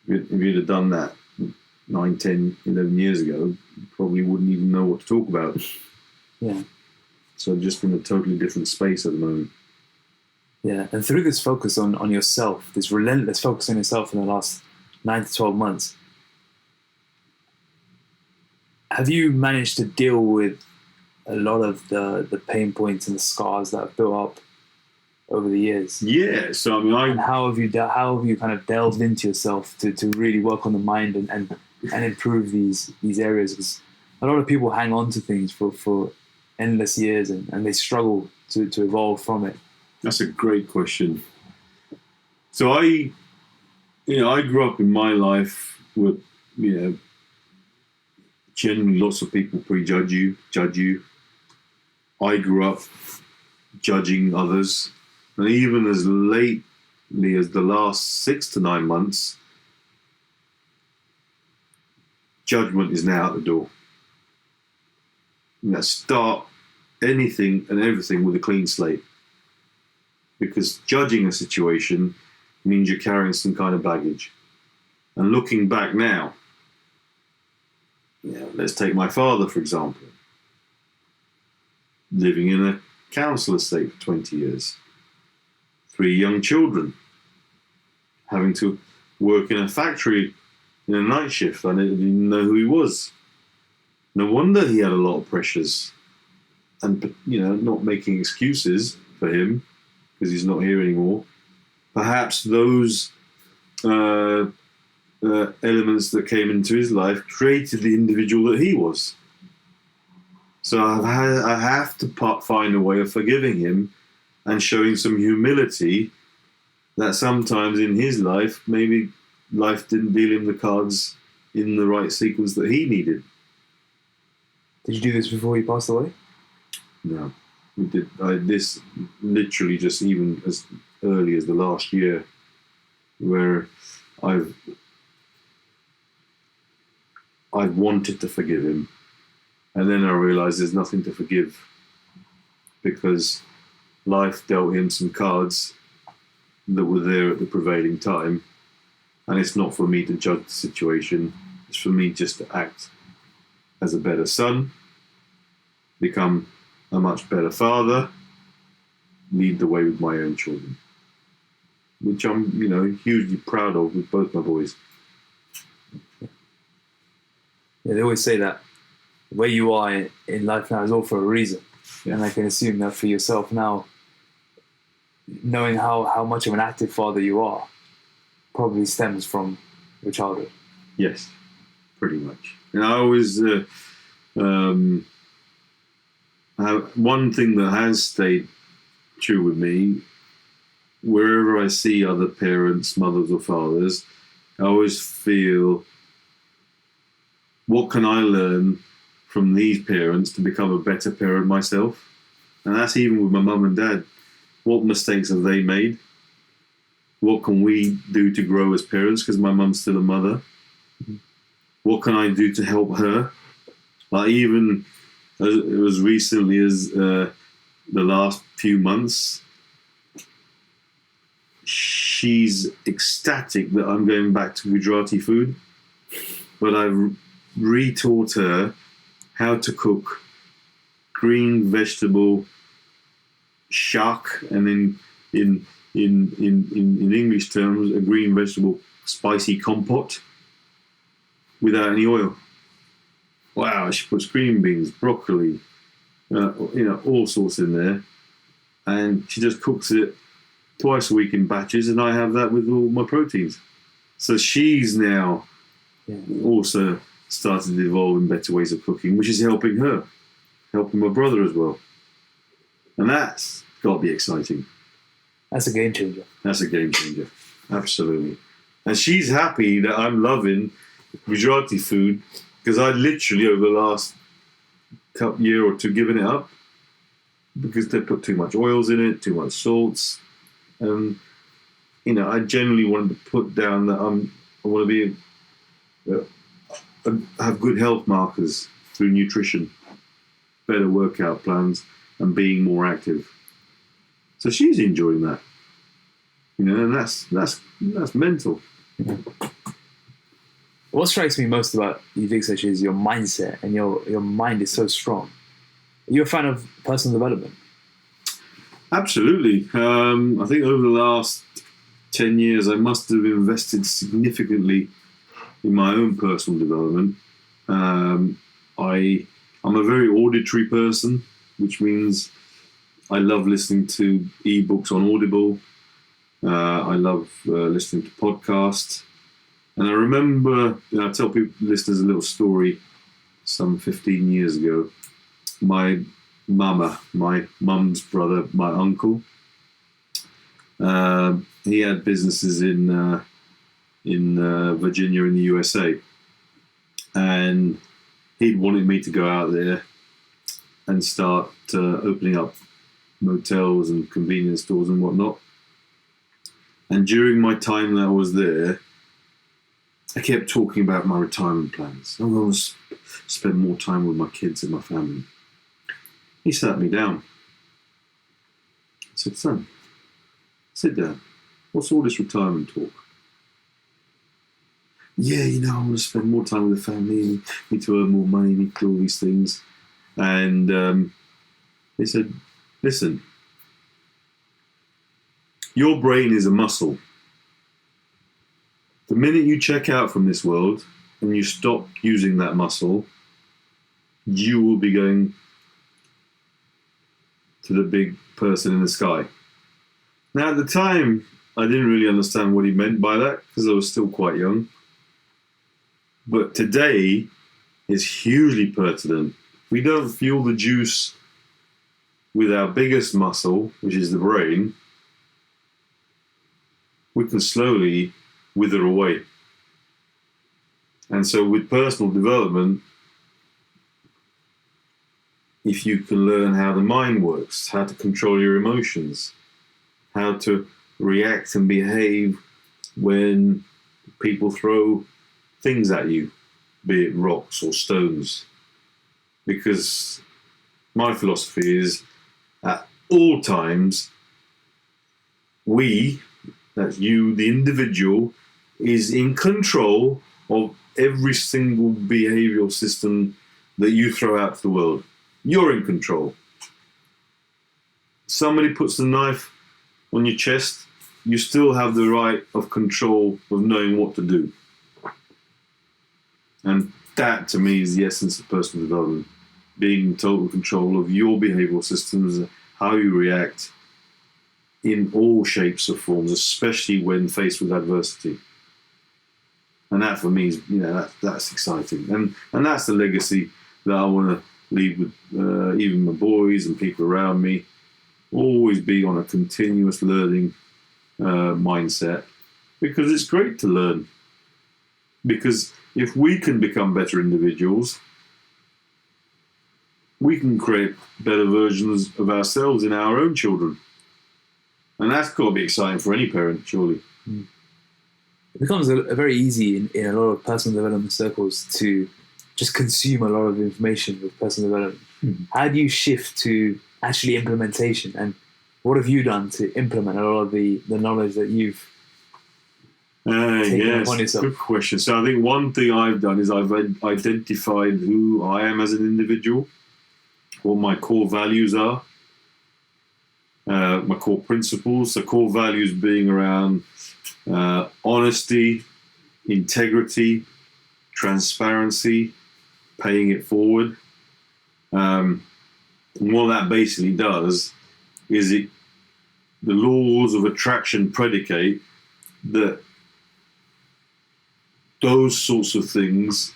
if you'd have done that 9, 10, 11 years ago, you probably wouldn't even know what to talk about. Yeah. So just in a totally different space at the moment. Yeah, and through this focus on yourself, this relentless focus on yourself in the last 9 to 12 months, have you managed to deal with a lot of the pain points and the scars that have built up over the years? Yeah, so and how have you kind of delved into yourself to really work on the mind and improve these areas? Because a lot of people hang on to things for endless years and they struggle to evolve from it. That's a great question. So I grew up in my life with, generally lots of people judge you. I grew up judging others. And even as lately as the last 6 to 9 months, judgment is now out the door. Start anything and everything with a clean slate. Because judging a situation means you're carrying some kind of baggage. And looking back now, let's take my father, for example. Living in a council estate for 20 years. 3 young children. Having to work in a factory in a night shift. I didn't even know who he was. No wonder he had a lot of pressures. And, not making excuses for him, because he's not here anymore. Perhaps those elements that came into his life created the individual that he was. So I have to find a way of forgiving him and showing some humility that sometimes in his life, maybe life didn't deal him the cards in the right sequence that he needed. Did you do this before he passed away? No, we did. This literally just even as early as the last year, where I've wanted to forgive him, and then I realised there's nothing to forgive because life dealt him some cards that were there at the prevailing time, and it's not for me to judge the situation. It's for me just to act as a better son, become a much better father, lead the way with my own children, which I'm, hugely proud of with both my boys. Yeah, they always say that where you are in life now is all for a reason. Yeah. And I can assume that for yourself now, knowing how much of an active father you are probably stems from your childhood. Yes, pretty much. And I always... one thing that has stayed true with me, wherever I see other parents, mothers or fathers, I always feel, what can I learn from these parents to become a better parent myself? And that's even with my mum and dad. What mistakes have they made? What can we do to grow as parents? Because my mum's still a mother. Mm-hmm. What can I do to help her? Like even as recently as the last few months, she's ecstatic that I'm going back to Gujarati food, but I've retaught her how to cook green vegetable shak, and in English terms, a green vegetable spicy compote without any oil. Wow, she puts green beans, broccoli, all sorts in there, and she just cooks it twice a week in batches, and I have that with all my proteins. So she's now also started to evolve in better ways of cooking, which is helping her, helping my brother as well. And that's got to be exciting. That's a game changer. That's a game changer, absolutely. And she's happy that I'm loving Gujarati food, because I literally, over the last year or two, given it up because they put too much oils in it, too much salts. I generally wanted to put down that I want to be have good health markers through nutrition, better workout plans, and being more active. So she's enjoying that, and that's mental. Yeah. What strikes me most about you, Diksesh, is your mindset, and your mind is so strong. Are you a fan of personal development? Absolutely. I think over the last 10 years, I must have invested significantly in my own personal development. I'm a very auditory person, which means I love listening to ebooks on Audible. I love listening to podcasts. And I remember, I tell listeners a little story some 15 years ago. My mum's brother, my uncle, he had businesses in Virginia in the USA. And he'd wanted me to go out there and start opening up motels and convenience stores and whatnot. And during my time that I was there, I kept talking about my retirement plans. I want to spend more time with my kids and my family. He sat me down. I said, son, sit down. What's all this retirement talk? Yeah, I want to spend more time with the family, need to earn more money, need to do all these things. And he said, listen, your brain is a muscle. The minute you check out from this world and you stop using that muscle, you will be going to the big person in the sky. Now, at the time, I didn't really understand what he meant by that because I was still quite young. But today is hugely pertinent. We don't fuel the juice with our biggest muscle, which is the brain, we can slowly wither away. And so with personal development, if you can learn how the mind works, how to control your emotions, how to react and behave when people throw things at you, be it rocks or stones. Because my philosophy is at all times, we, that's you, the individual, is in control of every single behavioral system that you throw out to the world. You're in control. Somebody puts the knife on your chest, you still have the right of control of knowing what to do. And that, to me, is the essence of personal development. Being in total control of your behavioral systems, how you react in all shapes or forms, especially when faced with adversity. And that, for me, is, that's exciting. And that's the legacy that I want to leave with even my boys and people around me. Always be on a continuous learning mindset, because it's great to learn. Because if we can become better individuals, we can create better versions of ourselves in our own children. And that's got to be exciting for any parent, surely. It becomes a very easy in a lot of personal development circles to just consume a lot of information with personal development. How do you shift to actually implementation? And what have you done to implement a lot of the knowledge that you've taken upon yourself? Good question. So I think one thing I've done is I've identified who I am as an individual, what my core values are, my core principles. So core values being around honesty, integrity, transparency, paying it forward. And what that basically does is the laws of attraction predicate that those sorts of things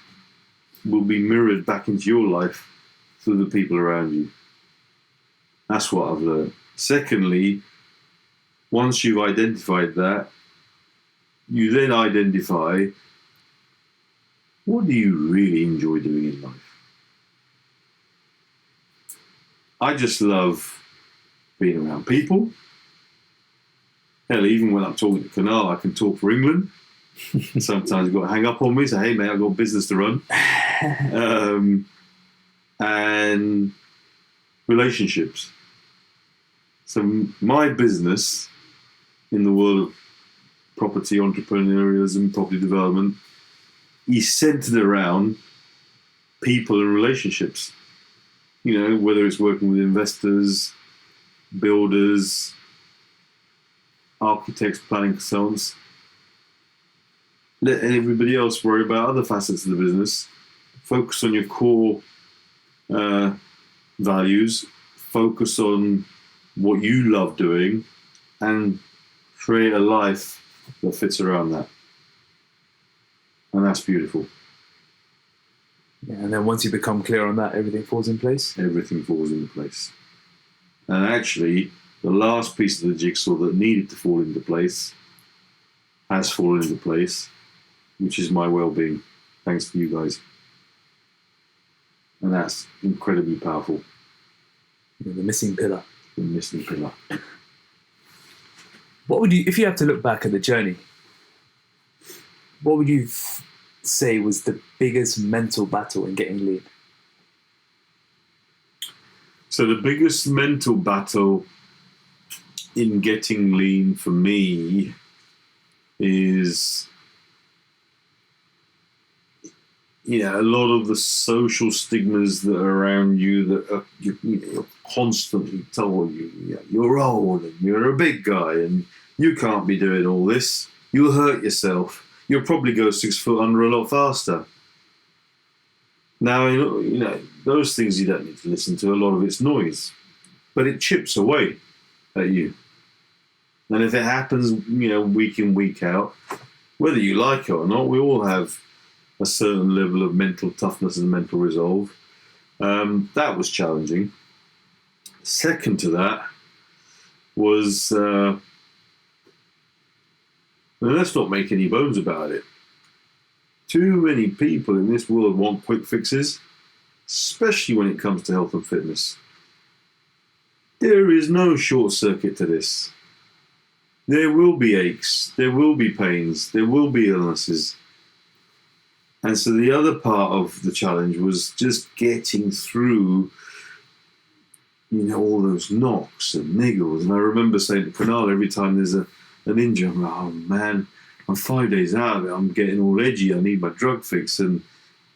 will be mirrored back into your life through the people around you. That's what I've learned. Secondly, once you've identified that, you then identify, what do you really enjoy doing in life? I just love being around people. Hell, even when I'm talking to Canal, I can talk for England. Sometimes you've got to hang up on me, say, hey, mate, I've got business to run. And relationships. So my business in the world of property entrepreneurialism, property development, is centered around people and relationships. Whether it's working with investors, builders, architects, planning consultants. Let everybody else worry about other facets of the business. Focus on your core values. Focus on what you love doing, and create a life that fits around that. And that's beautiful. Yeah, and then once you become clear on that, everything falls in place? Everything falls into place. And actually, the last piece of the jigsaw that needed to fall into place has fallen into place, which is my well-being, thanks to you guys. And that's incredibly powerful. The missing pillar. The missing pillar. What would you, if you have to look back at the journey, what would you say was the biggest mental battle in getting lean? So the biggest mental battle in getting lean for me is, a lot of the social stigmas that are around you that are, you're constantly told you're old and you're a big guy and you can't be doing all this. You'll hurt yourself. You'll probably go 6 foot under a lot faster. Now, those things you don't need to listen to. A lot of it's noise, but it chips away at you. And if it happens, week in, week out, whether you like it or not, we all have a certain level of mental toughness and mental resolve. That was challenging. Second to that was, let's not make any bones about it. Too many people in this world want quick fixes, especially when it comes to health and fitness. There is no short circuit to this. There will be aches, there will be pains, there will be illnesses. And so the other part of the challenge was just getting through, all those knocks and niggles. And I remember saying to Kunal, every time there's an injury, I'm like, oh man, I'm 5 days out of it, I'm getting all edgy, I need my drug fix. And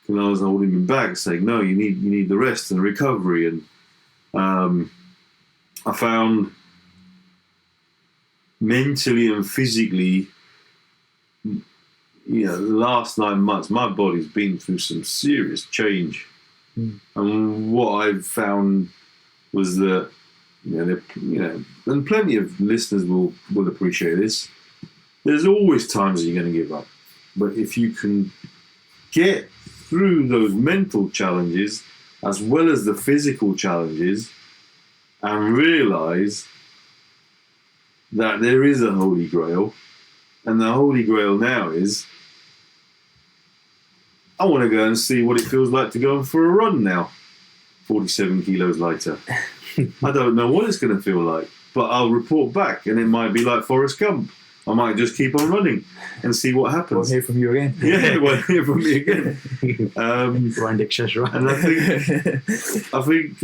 Kunal was holding me back, saying, no, you need the rest and recovery. And I found mentally and physically, the last 9 months, my body's been through some serious change. And what I've found was that, and plenty of listeners will appreciate this, there's always times you're going to give up. But if you can get through those mental challenges as well as the physical challenges and realize that there is a Holy Grail, and the Holy Grail now is, I want to go and see what it feels like to go for a run now, 47 kilos lighter. I don't know what it's going to feel like, but I'll report back, and it might be like Forrest Gump. I might just keep on running and see what happens. We'll hear from you again. Yeah, we'll hear from me again. Ryan Diksesh, right? And I think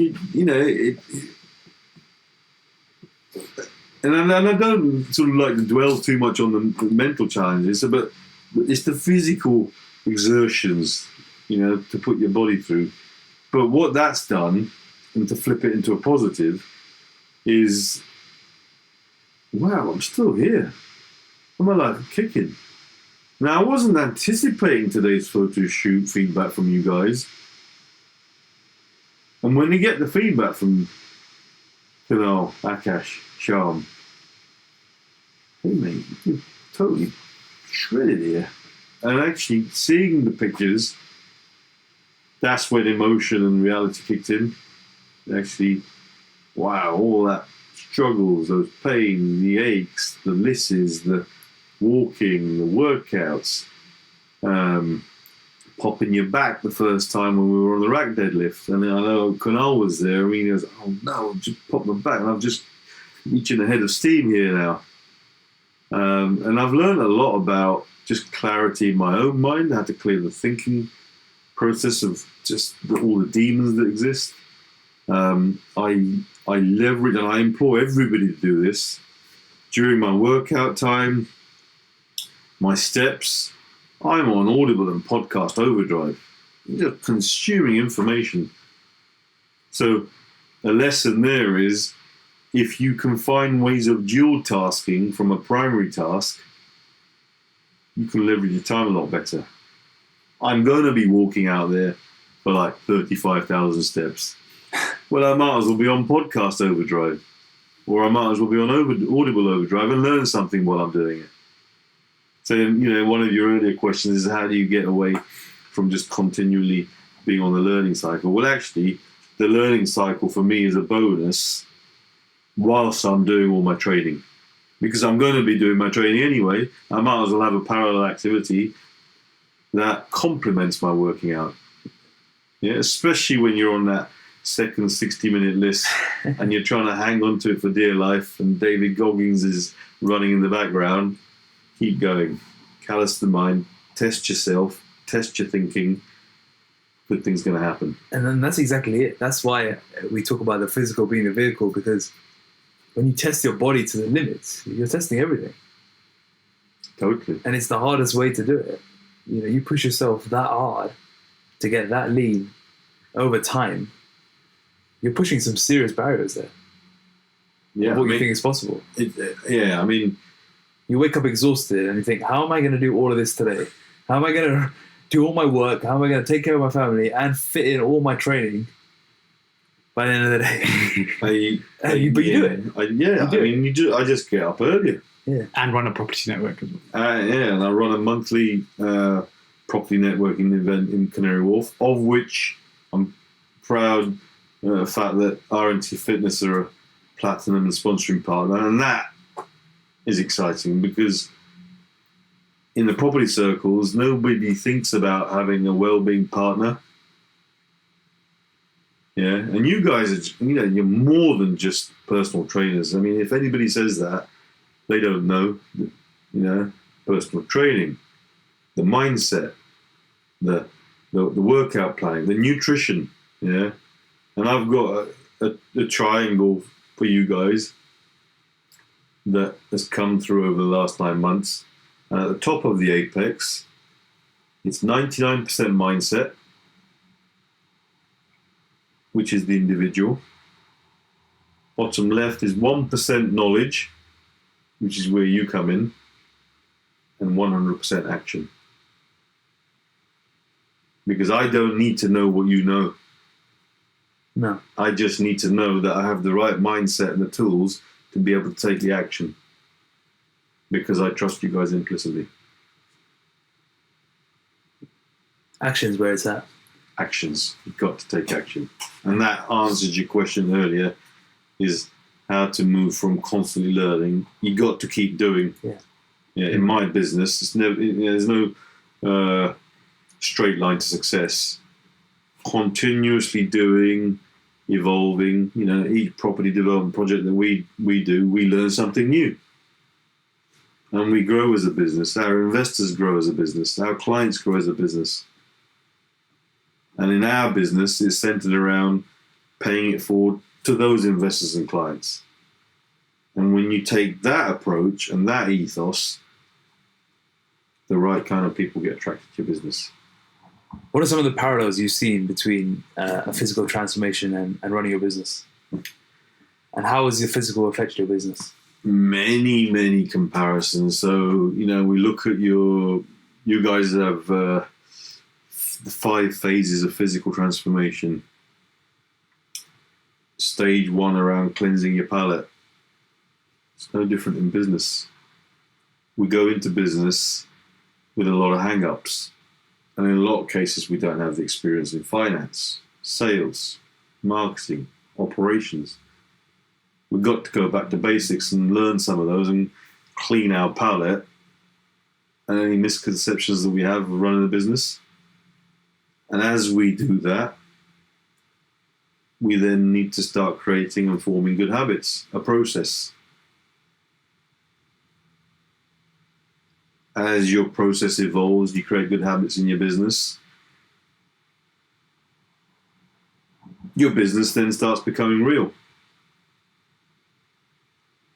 and I don't sort of like to dwell too much on the mental challenges, but it's the physical exertions, to put your body through. But what that's done, and to flip it into a positive, is, wow, I'm still here. I'm alive and kicking. Now, I wasn't anticipating today's photo shoot feedback from you guys. And when you get the feedback from Kunal, Akash, Sharm, hey mate, you're totally shredded here. And actually seeing the pictures, that's when emotion and reality kicked in. Actually, wow, all that struggles, those pains, the aches, the lisses, the walking, the workouts, popping your back the first time when we were on the rack deadlift. And I know Kunal was there. I mean, he was, oh no, just pop my back. And I'm just reaching a head of steam here now. And I've learned a lot about just clarity in my own mind, how to clear the thinking process of just all the demons that exist. I leverage, and I implore everybody to do this during my workout time, my steps. I'm on Audible and podcast overdrive, just consuming information. So a lesson there is, if you can find ways of dual tasking from a primary task, you can leverage your time a lot better. I'm going to be walking out there for like 35,000 steps. Well, I might as well be on podcast overdrive, or I might as well be on Audible overdrive and learn something while I'm doing it. So, one of your earlier questions is, how do you get away from just continually being on the learning cycle? Well, actually, the learning cycle for me is a bonus whilst I'm doing all my training. Because I'm going to be doing my training anyway, I might as well have a parallel activity that complements my working out. Yeah, especially when you're on that second 60-minute list and you're trying to hang on to it for dear life, and David Goggins is running in the background. Keep going. Callous the mind. Test yourself. Test your thinking. Good things going to happen. And then that's exactly it. That's why we talk about the physical being the vehicle, because when you test your body to the limits, you're testing everything. Totally. And it's the hardest way to do it. You push yourself that hard to get that lean over time. You're pushing some serious barriers there. Yeah, what you think is possible. You wake up exhausted and you think, how am I going to do all of this today? How am I going to do all my work? How am I going to take care of my family and fit in all my training by the end of the day? But you do it. I just get up earlier. Yeah. And run a property network as well. And I run a monthly property networking event in Canary Wharf, of which I'm proud of the fact that R&T Fitness are a platinum and sponsoring partner, and that is exciting because in the property circles, nobody thinks about having a well-being partner. Yeah, and you guys are, you're more than just personal trainers. I mean, if anybody says that, they don't know, personal training, the mindset, the workout planning, the nutrition, yeah. And I've got a triangle for you guys that has come through over the last 9 months. And at the top of the apex, it's 99% mindset, which is the individual. Bottom left is 1% knowledge, which is where you come in, and 100% action. Because I don't need to know what you know. No. I just need to know that I have the right mindset and the tools to be able to take the action. Because I trust you guys implicitly. Action's where it's at. Actions. You've got to take action. And that answers your question earlier, is how to move from constantly learning. You got to keep doing. Yeah. In my business, it's never. There's no straight line to success. Continuously doing, evolving. Each property development project that we do, we learn something new. And we grow as a business. Our investors grow as a business. Our clients grow as a business. And in our business, it's centered around paying it forward to those investors and clients. And when you take that approach and that ethos, the right kind of people get attracted to your business. What are some of the parallels you've seen between a physical transformation and running your business? And how has your physical affected your business? Many comparisons. So, we look at you guys have the 5 phases of physical transformation. Stage 1 around cleansing your palate. It's no different in business. We go into business with a lot of hang-ups. And in a lot of cases, we don't have the experience in finance, sales, marketing, operations. We've got to go back to basics and learn some of those and clean our palate and any misconceptions that we have of running a business. And as we do that, we then need to start creating and forming good habits, a process. As your process evolves, you create good habits in your business. Your business then starts becoming real.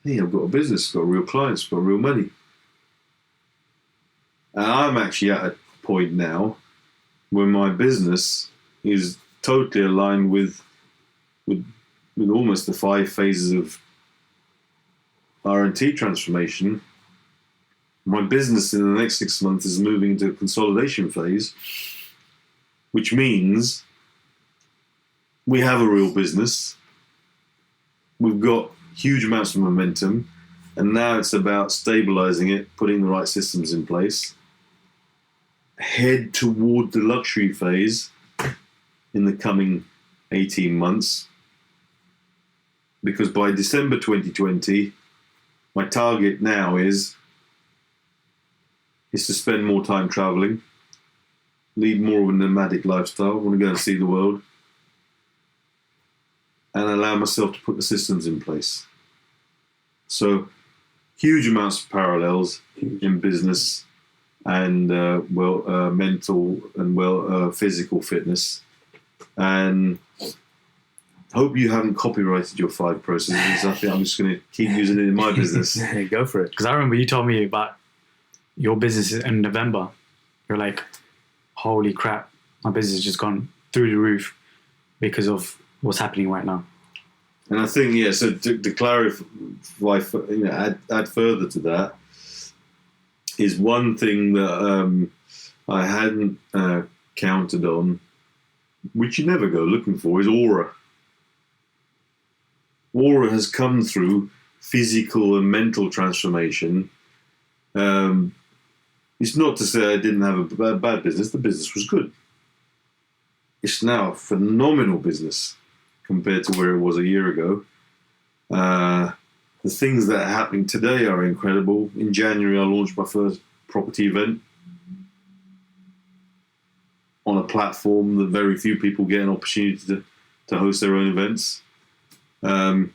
Hey, I've got a business, got real clients, got real money. And I'm actually at a point now where my business is totally aligned with almost the 5 phases of R&T transformation. My business in the next 6 months is moving into a consolidation phase, which means we have a real business. We've got huge amounts of momentum, and now it's about stabilizing it, putting the right systems in place, head toward the luxury phase in the coming 18 months, because by December 2020, my target now is to spend more time traveling, lead more of a nomadic lifestyle, I want to go and see the world, and allow myself to put the systems in place. So, huge amounts of parallels in business and mental and physical fitness. And hope you haven't copyrighted your 5 processes. I think I'm just going to keep using it in my business. Go for it. Because I remember you told me about your business in November. You're like, holy crap, my business has just gone through the roof because of what's happening right now. And I think, so to clarify, add further to that, is one thing that I hadn't counted on, which you never go looking for, is aura. Aura has come through physical and mental transformation. it's not to say I didn't have a bad business. The business was good. It's now a phenomenal business compared to where it was a year ago. The things that are happening today are incredible. In January, I launched my first property event on a platform that very few people get an opportunity to host their own events. And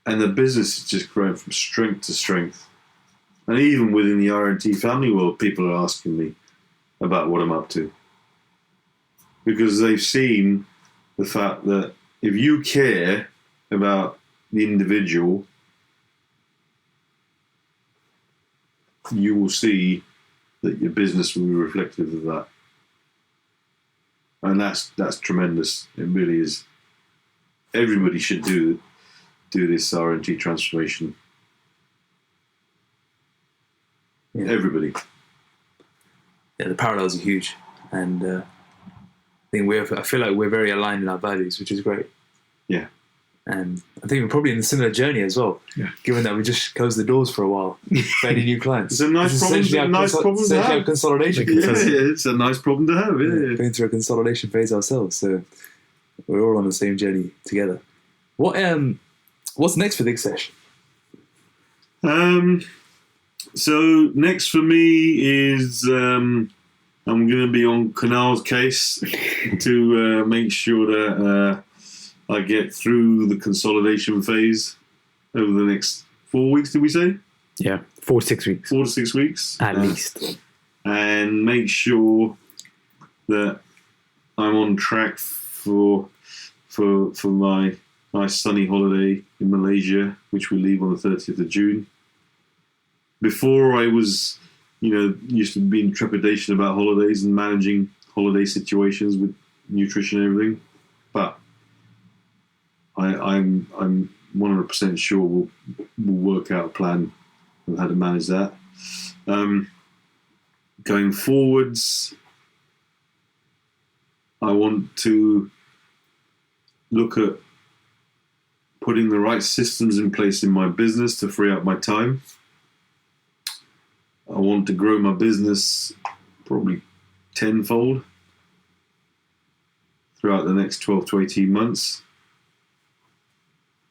the business is just growing from strength to strength. And even within the R&T family world, people are asking me about what I'm up to. Because they've seen the fact that if you care about the individual, you will see that your business will be reflective of that. And that's tremendous. It really is. Everybody should do this R&T transformation. Yeah. Everybody. Yeah, the parallels are huge, and I feel like we're very aligned in our values, which is great. Yeah. And I think we're probably in a similar journey as well. Yeah. Given that we just closed the doors for a while for any new clients. It's a nice problem to have. Consolidation. It's a nice problem to have. Yeah. Going through a consolidation phase ourselves, so we're all on the same journey together. What's next for Diksesh? So next for me is I'm going to be on Kunal's case to make sure that I get through the consolidation phase over the next 4 weeks, did we say? Yeah, 4 to 6 weeks. 4 to 6 weeks. At least. And make sure that I'm on track for my nice sunny holiday in Malaysia, which we leave on the 30th of June. Before I was, used to be in trepidation about holidays and managing holiday situations with nutrition and everything. But I'm 100% sure we'll work out a plan of how to manage that. Going forwards, I want to look at putting the right systems in place in my business to free up my time. I want to grow my business probably tenfold throughout the next 12 to 18 months.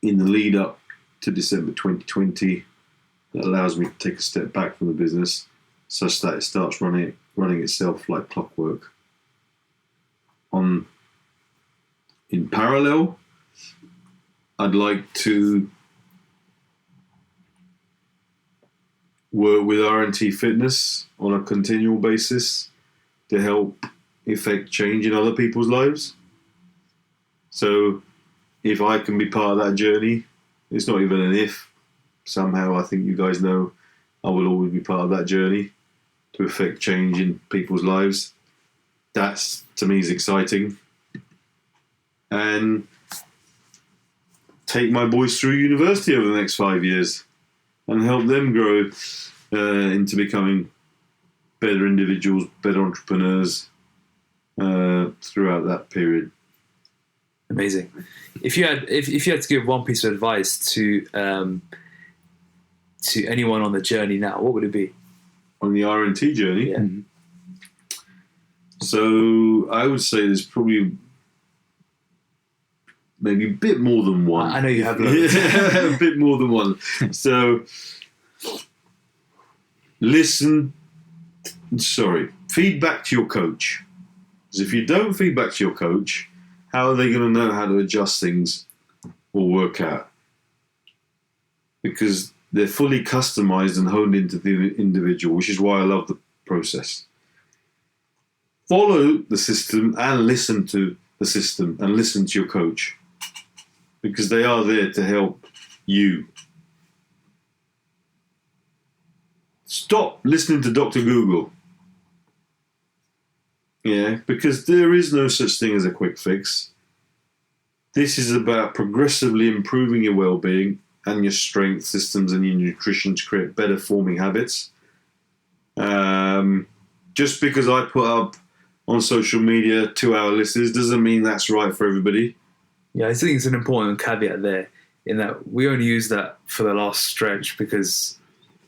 In the lead up to December 2020, that allows me to take a step back from the business such that it starts running itself like clockwork. In parallel, I'd like to work with R&T Fitness on a continual basis to help effect change in other people's lives. So if I can be part of that journey, it's not even an if. Somehow I think you guys know I will always be part of that journey to effect change in people's lives. That's, to me, is exciting. And take my boys through university over the next 5 years and help them grow into becoming better individuals, better entrepreneurs throughout that period. Amazing. If you had to give one piece of advice to anyone on the journey now, what would it be? On the R&T journey? Yeah. So I would say there's probably maybe a bit more than one. I know you have loads. A bit more than one. So feedback to your coach. Because if you don't feedback to your coach, how are they going to know how to adjust things or work out? Because they're fully customized and honed into the individual, which is why I love the process. Follow the system and listen to the system and listen to your coach, because they are there to help you. Stop listening to Dr. Google. Yeah, because there is no such thing as a quick fix. This is about progressively improving your well-being and your strength systems and your nutrition to create better forming habits. Just because I put up on social media 2-hour lists doesn't mean that's right for everybody. Yeah, I think it's an important caveat there in that we only use that for the last stretch because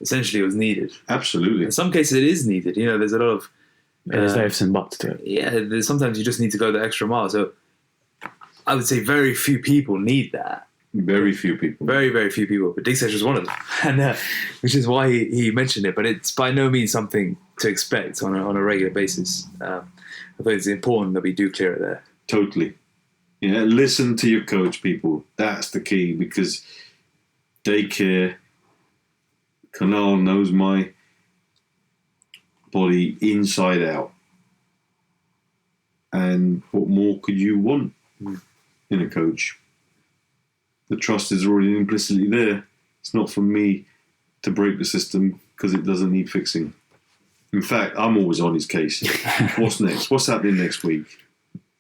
essentially it was needed. Absolutely. In some cases it is needed. You know, there's a lot of There's no ifs and buts to it. yeah, sometimes you just need to go the extra mile. So I would say very few people need that. Very few people. Very, very few people. But Diksesh was one of them. And which is why he mentioned it. But it's by no means something to expect on a regular basis. I think it's important that we do clear it there. Totally. Yeah, listen to your coach, people. That's the key, because they care. Kanal knows my body inside out. And what more could you want in a coach? The trust is already implicitly there. It's not for me to break the system because it doesn't need fixing. In fact, I'm always on his case. What's next? What's happening next week?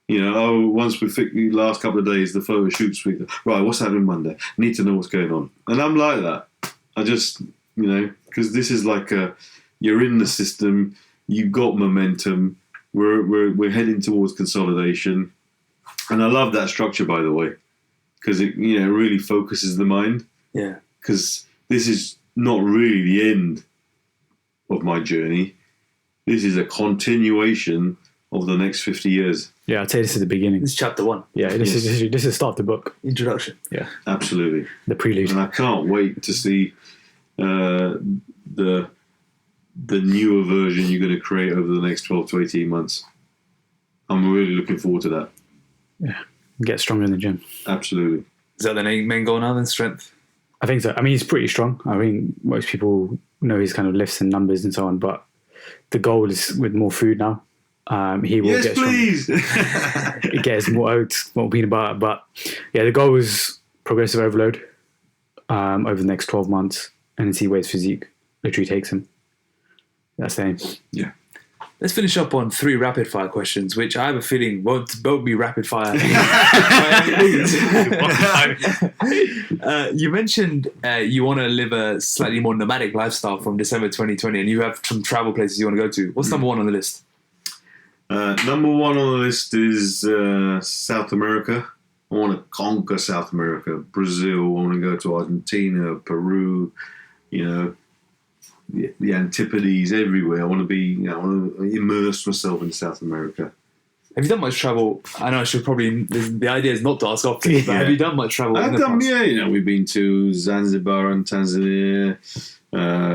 You know, once we fix the last couple of days, the photo shoots week. Right, what's happening Monday? Need to know what's going on. And I'm like that. I just, you know, because this is like you're in the system, you've got momentum, we're heading towards consolidation. And I love that structure, by the way, because it, you know, really focuses the mind. Yeah. Because this is not really the end of my journey. This is a continuation of the next 50 years. Yeah, I'd say this is the beginning. This is chapter 1. Yeah, this is start the book. Introduction. Yeah. Absolutely. The prelude. And I can't wait to see the newer version you're going to create over the next 12 to 18 months. I'm really looking forward to that. Yeah. Get stronger in the gym. Absolutely. Is that the main goal now then, strength? I think so. I mean, he's pretty strong. I mean, most people know his kind of lifts and numbers and so on, but the goal is with more food now. He will yes, get please. He gets more oats, more peanut butter. But yeah, the goal is progressive overload over the next 12 months and then see where his physique literally takes him. That's the aim. Yeah. Let's finish up on 3 rapid fire questions, which I have a feeling won't be rapid fire. You mentioned you want to live a slightly more nomadic lifestyle from December 2020, and you have some travel places you want to go to. What's number 1 on the list? Number 1 on the list is South America. I want to conquer South America, Brazil. I want to go to Argentina, Peru, you know, the Antipodes, everywhere. I want to immerse myself in South America. Have you done much travel? I know I should probably. The idea is not to ask often, but have you done much travel? I've done, yeah. You know, we've been to Zanzibar and Tanzania,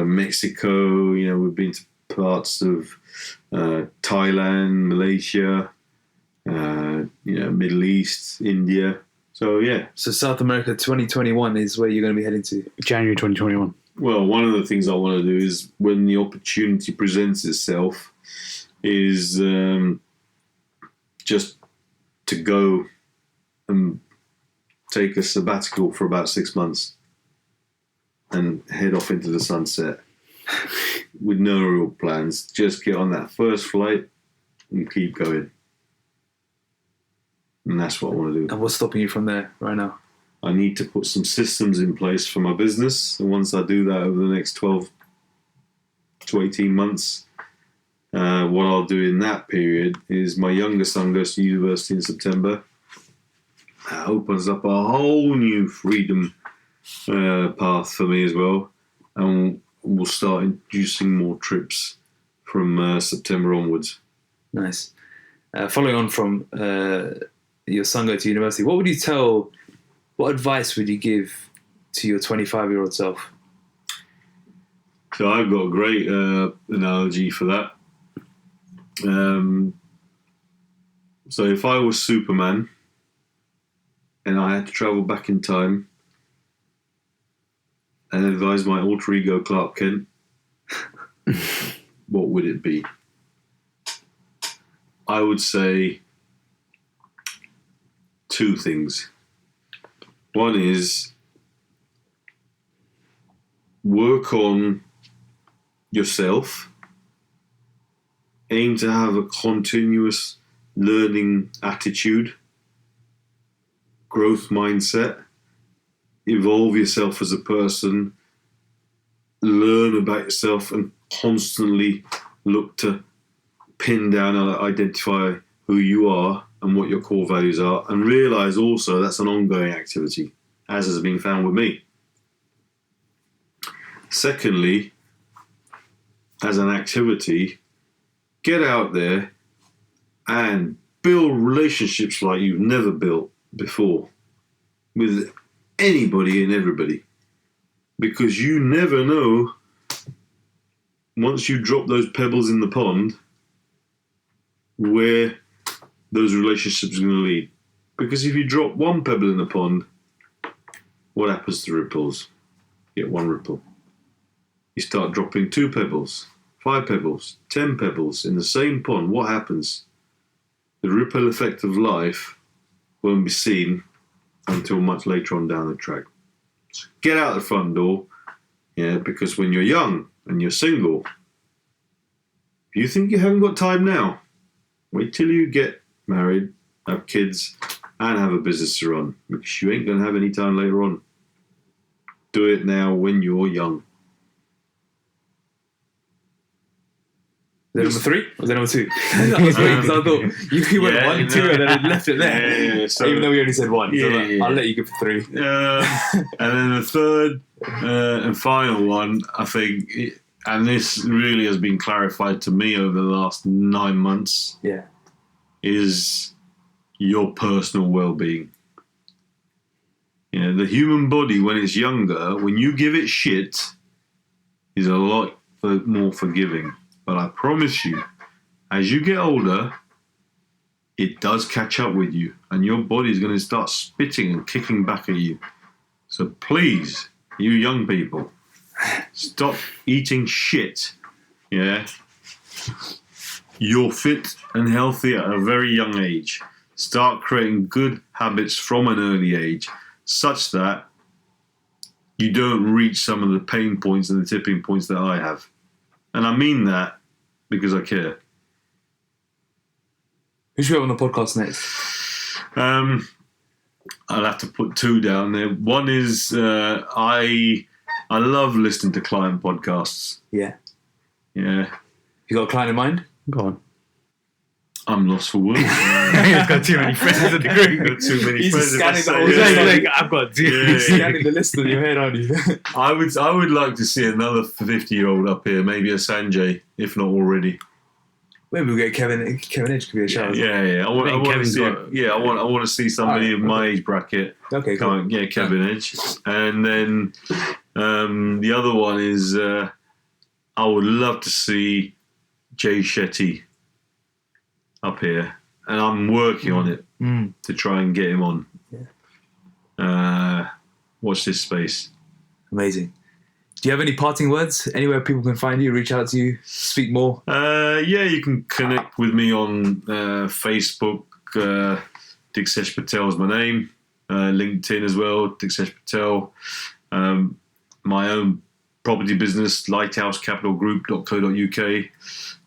Mexico. You know, we've been to parts of Thailand, Malaysia. You know, Middle East, India. So yeah. So South America 2021 is where you're going to be heading to. January 2021. Well, one of the things I want to do is, when the opportunity presents itself, is just to go and take a sabbatical for about 6 months and head off into the sunset with no real plans. Just get on that first flight and keep going. And that's what I want to do. And what's stopping you from there right now? I need to put some systems in place for my business. And once I do that over the next 12 to 18 months, what I'll do in that period is my younger son goes to university in September. That opens up a whole new freedom path for me as well. And we'll start introducing more trips from September onwards. Nice. Following on from your son going to university, what advice would you give to your 25-year-old self? So I've got a great analogy for that. So if I was Superman and I had to travel back in time and advise my alter ego Clark Kent, what would it be? I would say 2 things. One is work on yourself. Aim to have a continuous learning attitude, growth mindset, evolve yourself as a person, learn about yourself and constantly look to pin down and identify who you are and what your core values are, and realize also that's an ongoing activity, as has been found with me. Secondly, as an activity, get out there and build relationships like you've never built before with anybody and everybody. Because you never know, once you drop those pebbles in the pond, where those relationships are going to lead. Because if you drop one pebble in the pond, what happens to ripples? You get one ripple. You start dropping 2 pebbles, 5 pebbles, 10 pebbles in the same pond. What happens? The ripple effect of life won't be seen until much later on down the track. So get out the front door, because when you're young and you're single, if you think you haven't got time now, wait till you get married, have kids, and have a business to run, because you ain't going to have any time later on. Do it now when you're young. Number 3? Was that number 2? I was waiting because I thought you went 1, 2, and then left it there. Yeah. So, even though we only said 1. I'll let you go for 3. And then the third and final one, I think, and this really has been clarified to me over the last 9 months, is your personal well-being. The human body, when it's younger, when you give it shit, is a lot more forgiving. But I promise you, as you get older, it does catch up with you, and your body's going to start spitting and kicking back at you. So please, you young people, stop eating shit. You're fit and healthy at a very young age. Start creating good habits from an early age, such that you don't reach some of the pain points and the tipping points that I have. And I mean that because I care. Who should we have on the podcast next? I'll have to put 2 down there. One is I love listening to client podcasts. Yeah. Yeah. You got a client in mind? Go on. I'm lost for words. He's got too many friends in the group. Got too many He's friends. scanning the whole Like, I've got He's scanning the list in your head, aren't you? I would like to see another 50-year-old up here, maybe a Sanjay, if not already. Maybe we'll get Kevin Edge could be a shout. Yeah. I want to see. I want to see somebody of my age bracket. Okay, cool. Kevin Edge, and then the other one is I would love to see Jay Shetty up here, and I'm working on it to try and get him on. Watch this space. Amazing. Do you have any parting words? Anywhere people can find you, reach out to you, speak more? You can connect with me on Facebook. Diksesh Patel is my name. LinkedIn as well, Diksesh Patel. My own property business, lighthousecapitalgroup.co.uk.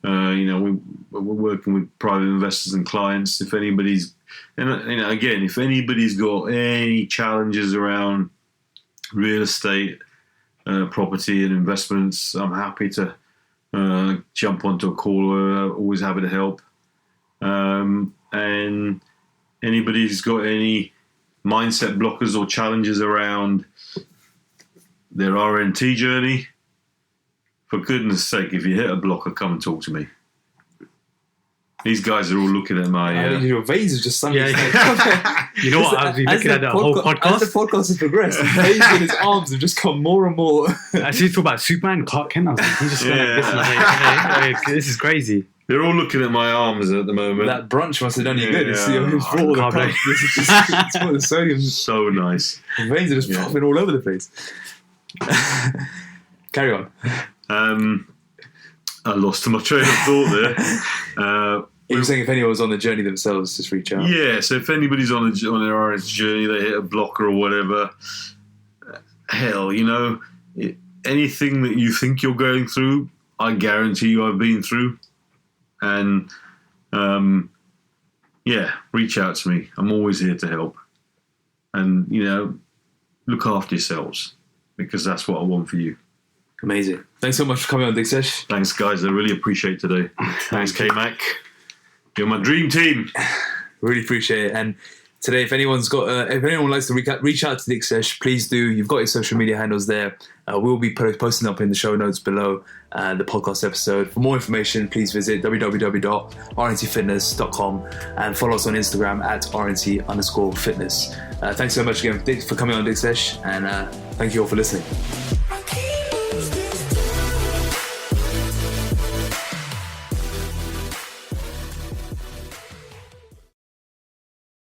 We're working with private investors and clients. If anybody's, if anybody's got any challenges around real estate, property and investments, I'm happy to jump onto a call. Always happy to help. And anybody's got any mindset blockers or challenges around their RNT journey, for goodness sake, if you hit a blocker, come and talk to me. These guys are all looking at my... Your veins are just something. You know what? I've been looking at the whole podcast. As the podcast has progressed, the veins in his arms have just come more and more. I see you talk about Superman, Clark Kent. I was like, he's just like, this is crazy. They're all looking at my arms at the moment. That brunch must have done you good. Yeah. See, for all the pump. This is just it's for the sodium. So nice. The veins are just popping all over the place. Carry on. I lost my train of thought there. You were saying if anyone was on the journey themselves, just reach out. Yeah, so if anybody's on their RNT journey, they hit a blocker or whatever, hell, anything that you think you're going through, I guarantee you I've been through. And, reach out to me. I'm always here to help. And, look after yourselves, because that's what I want for you. Amazing. Thanks so much for coming on, Diksesh. Thanks, guys. I really appreciate today. Thanks, K-Mac. You're my dream team. Really appreciate it. And today. If anyone likes to reach out to Diksesh, please do. You've got his social media handles there. We'll be posting up in the show notes below the podcast episode. For more information, please visit www.rntfitness.com and follow us on Instagram at rnt_fitness. Thanks so much again for coming on, Diksesh, and thank you all for listening.